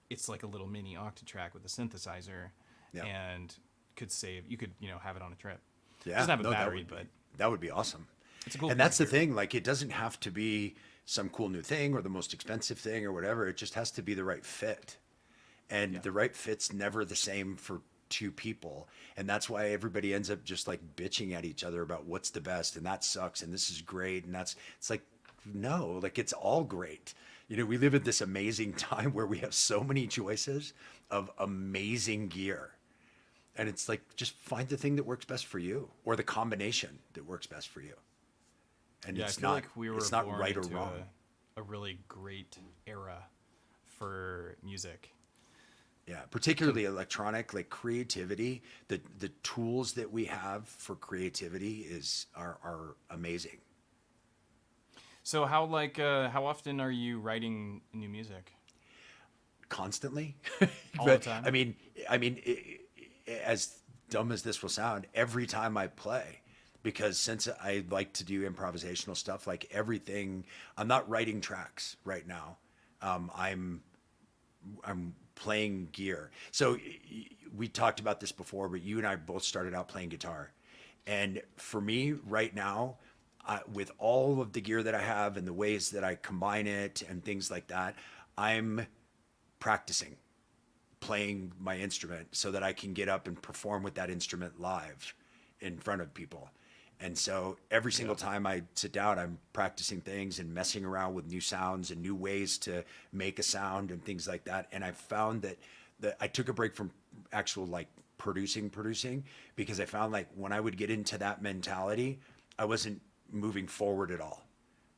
it's like a little mini Octatrack with a synthesizer. Yeah. And you could have it on a trip. Yeah, it doesn't have a battery, but that would be awesome. It's a cool. And that's the thing, like, it doesn't have to be some cool new thing or the most expensive thing or whatever. It just has to be the right fit, and the right fit's never the same for two people, and that's why everybody ends up just like bitching at each other about what's the best, and that sucks, and this is great, and it's like, no, like, it's all great. We live in this amazing time where we have so many choices of amazing gear. And it's like, just find the thing that works best for you, or the combination that works best for you. And I feel like we were born right or into wrong. A really great era for music. Yeah, particularly electronic, like creativity. The tools that we have for creativity are amazing. So how often are you writing new music? Constantly. All the time. I mean. As dumb as this will sound, every time I play, because since I like to do improvisational stuff, like everything, I'm not writing tracks right now. I'm playing gear. So we talked about this before, but you and I both started out playing guitar. And for me right now, with all of the gear that I have and the ways that I combine it and things like that, I'm practicing playing my instrument so that I can get up and perform with that instrument live in front of people. And so every single time I sit down, I'm practicing things and messing around with new sounds and new ways to make a sound and things like that. And I found that I took a break from actual like producing because I found like when I would get into that mentality, I wasn't moving forward at all.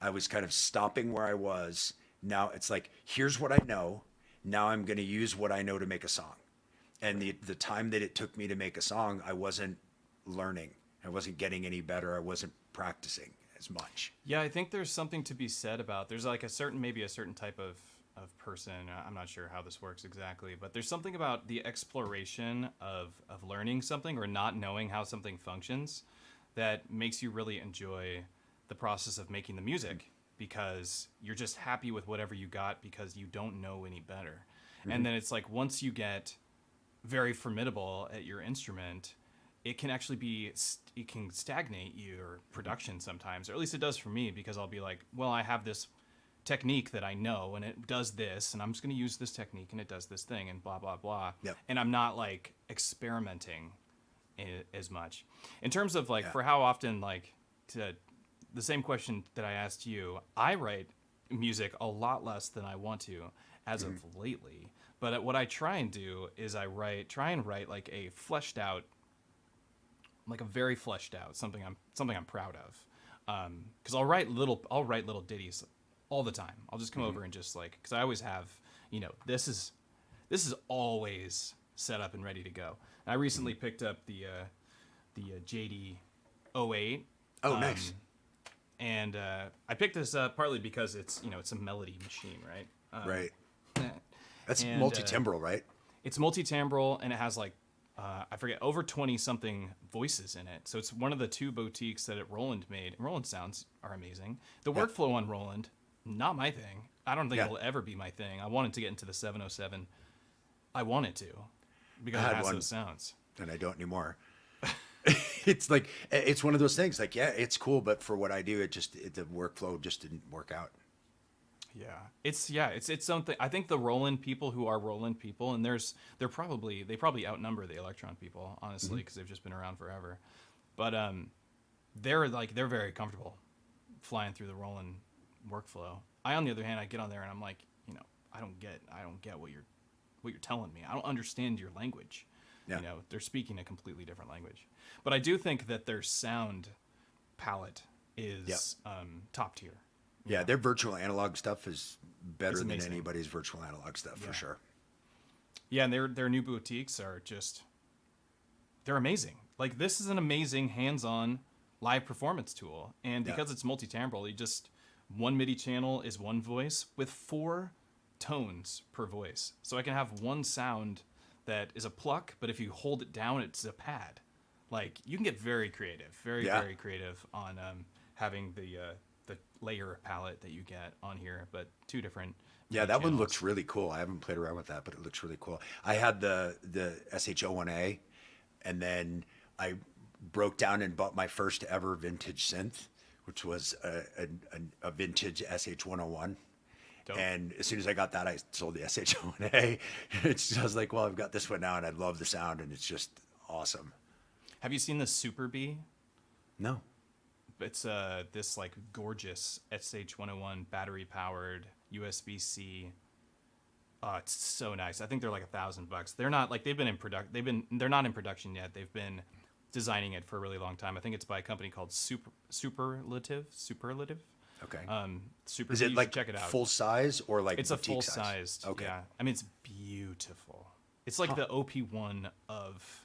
I was kind of stopping where I was. Now it's like, here's what I know. Now I'm going to use what I know to make a song. And the time that it took me to make a song, I wasn't learning. I wasn't getting any better. I wasn't practicing as much. Yeah, I think there's something to be said about, there's like maybe a certain type of person. I'm not sure how this works exactly, but there's something about the exploration of learning something or not knowing how something functions that makes you really enjoy the process of making the music. Because you're just happy with whatever you got because you don't know any better. Mm-hmm. And then it's like, once you get very formidable at your instrument, it can actually it can stagnate your production sometimes, or at least it does for me, because I'll be like, well, I have this technique that I know and it does this, and I'm just going to use this technique and it does this thing and blah, blah, blah. Yep. And I'm not like experimenting as much. In terms of like, for how often, like, the same question that I asked you, I write music a lot less than I want to as of lately. But what I try and do is try and write like a fleshed out, like a very fleshed out, something I'm proud of. Because I'll write little ditties all the time. I'll just come over and just like, because I always have, this is always set up and ready to go. And I recently picked up the JD 08. Oh, nice. And I picked this up partly because it's a melody machine, right? Right. That's multi-timbral, right? It's multi-timbral, and it has like, I forget, over 20 something voices in it. So it's one of the 2 boutiques that Roland made. And Roland sounds are amazing. The workflow on Roland, not my thing. I don't think it'll ever be my thing. I wanted to get into the 707. I wanted to, because it has those sounds. And I don't anymore. It's like, it's one of those things like, yeah, it's cool, but for what I do, the workflow just didn't work out. Yeah, it's something. I think the Roland people who are Roland people, and they probably outnumber the Electron people, honestly, because they've just been around forever. But they're very comfortable flying through the Roland workflow. I, on the other hand, I get on there and I'm like, I don't get what you're telling me. I don't understand your language. Yeah. They're speaking a completely different language. But I do think that their sound palette is top tier. Yeah, their virtual analog stuff is better than anybody's virtual analog stuff, for sure. Yeah, and their new boutiques are they're amazing. Like, this is an amazing hands-on live performance tool. And because it's multi-timbral, one MIDI channel is one voice with 4 tones per voice. So I can have one sound that is a pluck, but if you hold it down, it's a pad. Like, you can get very creative, very creative on having the layer palette that you get on here, but 2 different that channels. One looks really cool. I haven't played around with that, but it looks really cool. I had the SHO1A, and then I broke down and bought my first ever vintage synth, which was a vintage SH101. Dope. And as soon as I got that, I sold the SH1A. I was like, well, I've got this one now, and I love the sound, and it's just awesome. Have you seen the Super B? No. It's this like gorgeous SH101 battery powered USB-C. Oh, it's so nice. I think they're like $1,000. They're not like they're not in production yet. They've been designing it for a really long time. I think it's by a company called Superlative. Okay. Super. Is it like check it out. Full size or like it's a full size? sized? Okay. Yeah. I mean, it's beautiful. It's like the OP1 of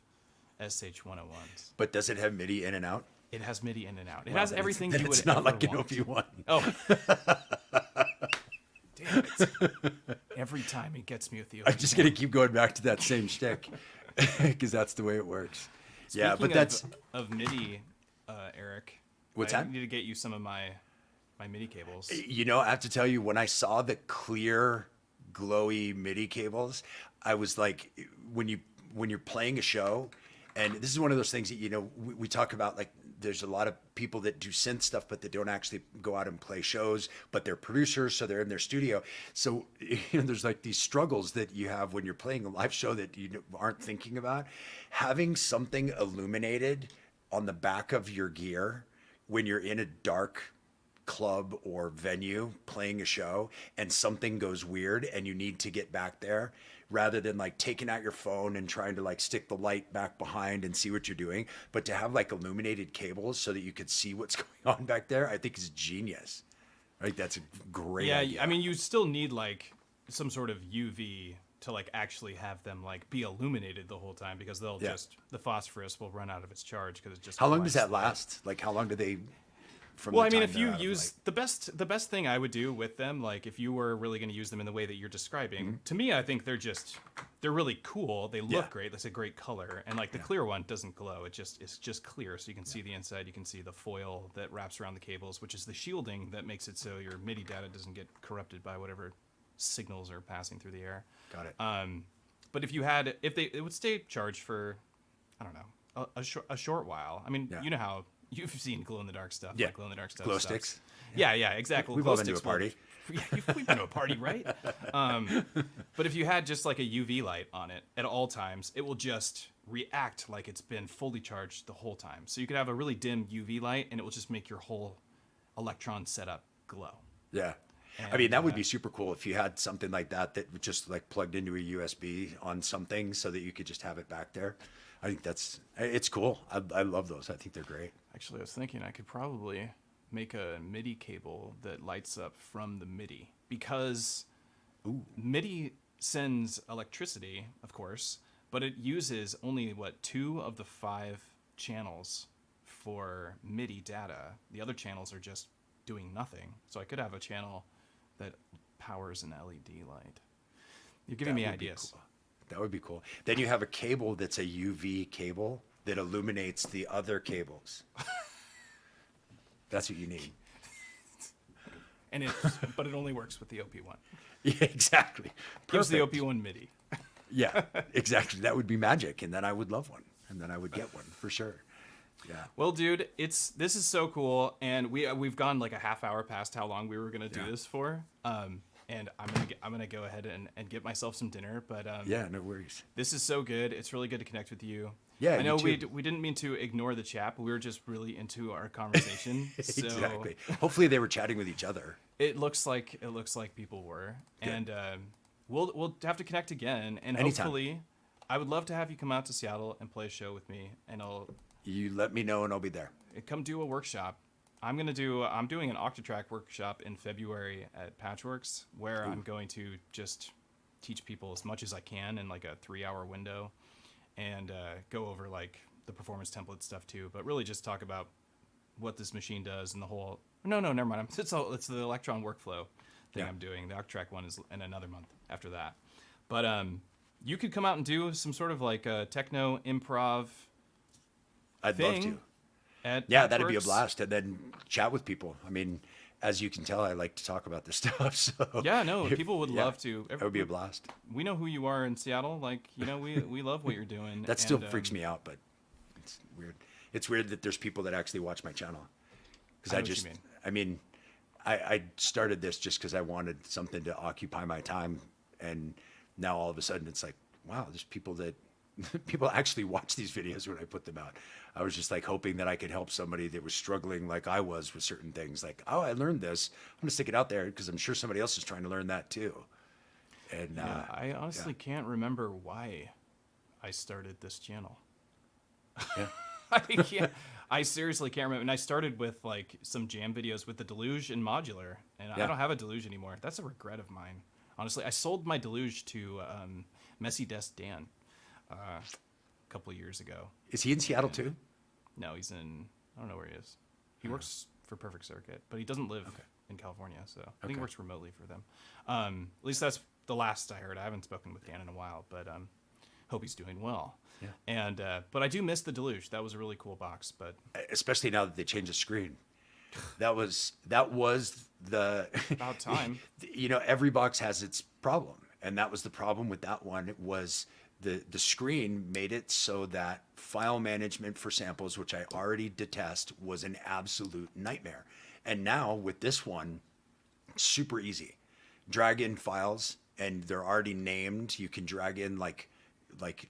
SH101s. But does it have MIDI in and out? It has MIDI in and out. It has everything you would ever want. It's not like an OP1. Oh. Damn it. Every time it gets me with the OP1. I'm just going to keep going back to that same shtick because that's the way it works. Speaking but that's... of MIDI, Eric. What's I that? need to get you some of my MIDI cables. I have to tell you, when I saw the clear, glowy MIDI cables, I was like, when you're playing a show, and this is one of those things that, we talk about, like, there's a lot of people that do synth stuff, but they don't actually go out and play shows, but they're producers, so they're in their studio. So there's like these struggles that you have when you're playing a live show that you aren't thinking about. Having something illuminated on the back of your gear when you're in a dark club or venue playing a show and something goes weird and you need to get back there, rather than like taking out your phone and trying to like stick the light back behind and see what you're doing, but to have like illuminated cables so that you could see what's going on back there, I think is genius. I think that's a great idea. I mean, you still need like some sort of UV to like actually have them like be illuminated the whole time, because they'll just, the phosphorus will run out of its charge because it just. How long does that last? Like, how long do they? Well, I mean, if you use the best thing I would do with them, like if you were really going to use them in the way that you're describing, to me, I think they're really cool. They look great. That's a great color. And like the clear one doesn't glow. It's just clear. So you can see the inside. You can see the foil that wraps around the cables, which is the shielding that makes it so your MIDI data doesn't get corrupted by whatever signals are passing through the air. Got it. But it would stay charged for, I don't know, a short while. I mean, you know how. You've seen glow-in-the-dark stuff. Yeah. Like glow-in-the-dark stuff. Glow sticks. Yeah, exactly. We've all been to a party. We've been to a party, right? But if you had just like a UV light on it at all times, it will just react like it's been fully charged the whole time. So you could have a really dim UV light, and it will just make your whole electron setup glow. Yeah. And, I mean, that would be super cool if you had something like that would just like plugged into a USB on something so that you could just have it back there. I think it's cool. I love those. I think they're great. Actually, I was thinking I could probably make a MIDI cable that lights up from the MIDI, because MIDI sends electricity, of course, but it uses only 2 of the 5 channels for MIDI data. The other channels are just doing nothing. So I could have a channel that powers an LED light. You're giving me ideas. Cool. That would be cool. Then you have a cable that's a UV cable that illuminates the other cables. That's what you need. And but it only works with the OP1. Yeah, exactly. Gives the Perfect. OP1 MIDI. Yeah, exactly. That would be magic, and then I would love one, and then I would get one for sure. Yeah. Well, dude, this is so cool, and we've gone like a half hour past how long we were gonna do this for. And I'm gonna go ahead and get myself some dinner. But Yeah, no worries. this is so good. It's really good to connect with you. Yeah, I know you too. we didn't mean to ignore the chat, but we were just really into our conversation. So Exactly. Hopefully they were chatting with each other. it looks like people were, and we'll have to connect again, and Anytime. hopefully, I would love to have you come out to Seattle and play a show with me, and I'll You let me know, and I'll be there. come do a workshop. I'm doing an Octatrack workshop in February at Patchworks, where I'm going to just teach people as much as I can in like a 3-hour window, and go over like the performance template stuff too, but really just talk about what this machine does and the whole. No, never mind. It's the Electron workflow thing I'm doing. The Octatrack one is in another month after that, but you could come out and do some sort of like a techno improv. I'd love to. Yeah, That'd be a blast, and then chat with people. I mean, as you can tell, I like to talk about this stuff. So Yeah, no, people would love to. That would be a blast. We know who you are in Seattle. Like, we love what you're doing. That still freaks me out, but it's weird. It's weird that there's people that actually watch my channel. Because I know what you mean. I started this just because I wanted something to occupy my time, and now all of a sudden it's like, wow, there's people that people actually watch these videos when I put them out. I was just like hoping that I could help somebody that was struggling like I was with certain things. Like, oh, I learned this. I'm gonna stick it out there because I'm sure somebody else is trying to learn that too. And I honestly can't remember why I started this channel. yeah. I seriously can't remember. And I started with like some jam videos with the Deluge and modular, and Yeah. I don't have a Deluge anymore. That's a regret of mine. Honestly, I sold my Deluge to Messy Desk Dan a couple of years ago. Is he in Seattle too? No, he's in. I don't know where he is. He works for Perfect Circuit, but he doesn't live in California, so I think he works remotely for them. At least that's the last I heard. I haven't spoken with Dan in a while, but hope he's doing well. Yeah. And but I do miss the Deluge. That was a really cool box. But Especially now that they changed the screen. That was the about time. You know, every box has its problem, and that was the problem with that one. It was the screen made it so that file management for samples, which I already detest, was an absolute nightmare. And now with this one, super easy. Drag in files, and they're already named. You can drag in like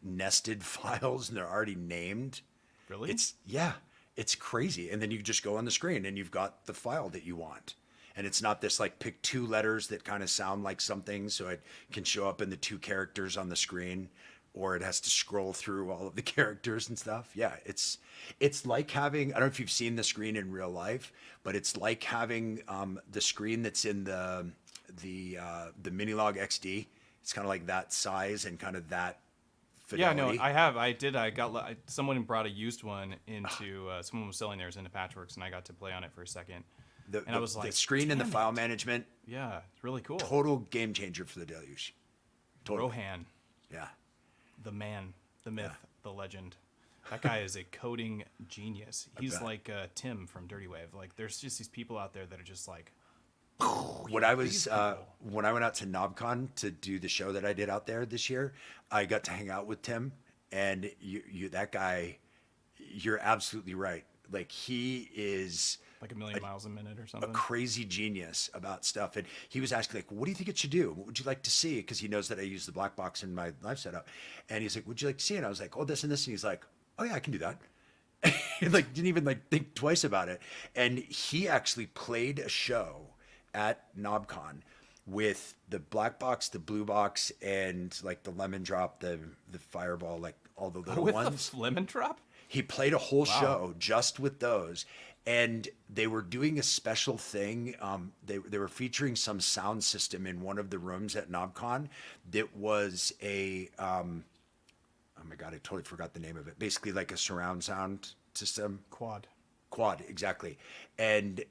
nested files, and they're already named. Really? It's crazy. And then you just go on the screen and you've got the file that you want. And it's not this like pick two letters that kind of sound like something so it can show up in the two characters on the screen, or it has to scroll through all of the characters and stuff. Yeah, it's like having, I don't know if you've seen the screen in real life, but it's like having the screen that's in the Minilog XD. It's kind of like that size and kind of that fidelity. Yeah, no, I have. I did. Someone brought a used one into. Someone was selling theirs into Patchworks, and I got to play on it for a second. I was like, the screen and the "Damn file it." management, Yeah, it's really cool. total game changer for the Deluge. Totally. Rohan, Yeah. the man, the myth, the legend. That guy is a coding genius. He's bet. like Tim from Dirty Wave. Like, there's just these people out there that are just like. When I went out to NobCon to do the show that I did out there this year, I got to hang out with Tim, and you that guy, you're absolutely right. Like, he is Like a million miles a minute or something. a crazy genius about stuff. And he was asking, like, what do you think it should do? What would you like to see? Because he knows that I use the black box in my live setup. And he's like, what'd you like to see? And I was like, oh, this and this. And he's like, oh yeah, I can do that. He like didn't even like think twice about it. And he actually played a show at NobCon with the black box, the blue box, and like the lemon drop, the fireball, like all the little With ones. the lemon drop? He played a whole show just with those, and they were doing a special thing. They were featuring some sound system in one of the rooms at NobCon that was a oh my god, I totally forgot the name of it. Basically, like a surround sound system. Quad. Quad, exactly. And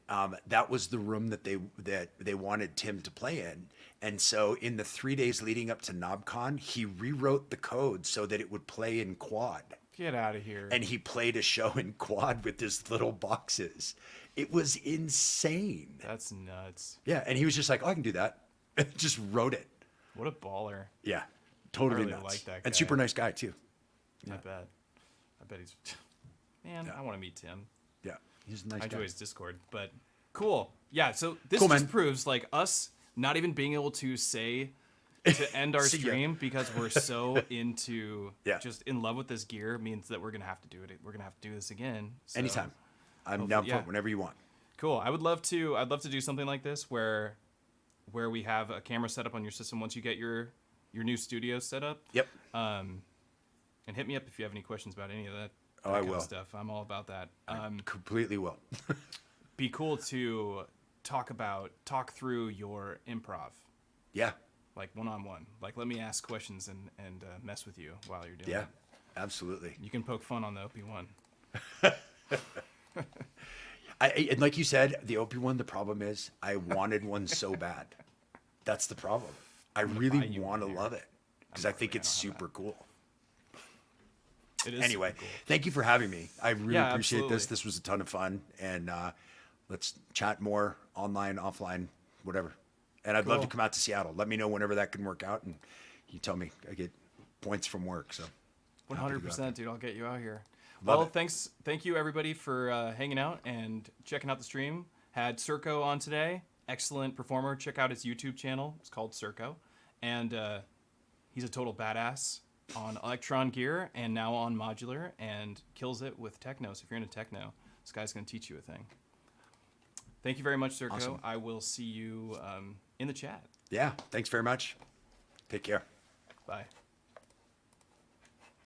that was the room that they wanted Tim to play in. And so in the 3 days leading up to KnobCon, he rewrote the code so that it would play in quad. Get out of here. And he played a show in quad with his little boxes. It was insane. That's nuts. Yeah, and he was just like, "Oh, I can do that." Just wrote it. What a baller. Yeah, totally I really nuts. like that guy. And super nice guy too. I bet he's... Man, Yeah. I want to meet Tim. Yeah, he's a nice I guy. enjoy his Discord, but cool. Yeah, so this Cool, just man. proves like us not even being able to say to end our See ya. stream because we're so into Yeah. just in love with this gear means that we're gonna have to do it. We're gonna have to do this again. So, Anytime. I'm hopefully- down for yeah. it whenever you want. Cool. I'd love to do something like this where we have a camera set up on your system once you get your new studio set up. Yep. And hit me up if you have any questions about any of that. Oh, that I kind of will. stuff. I'm all about that. Completely will. Be cool to talk through your improv, Yeah. like one-on-one. Like, let me ask questions and mess with you while you're doing Yeah. it. Absolutely. You can poke fun on the OP1. And like you said, the OP one, the problem is I wanted one so bad. That's the problem. I buy really you want to one here. love it because I think I it's don't have super cool. It is Anyway, super cool. thank you for having me. I really Yeah, appreciate this. absolutely. This was a ton of fun. And let's chat more online, offline, whatever. And I'd love to Cool. come out to Seattle. Let me know whenever that can work out. And you tell me I get points from work. So 100%, dude. I'll get you out here. Love Well, it. thank you everybody for hanging out and checking out the stream. Had SURCO on today. Excellent performer. Check out his YouTube channel. It's called SURCO, and he's a total badass on Electron gear and now on modular, and kills it with techno. So if you're into techno, this guy's gonna teach you a thing. Thank you very much, SURCO. Awesome. I will see you in the chat. yeah, thanks very much. Take care. Bye.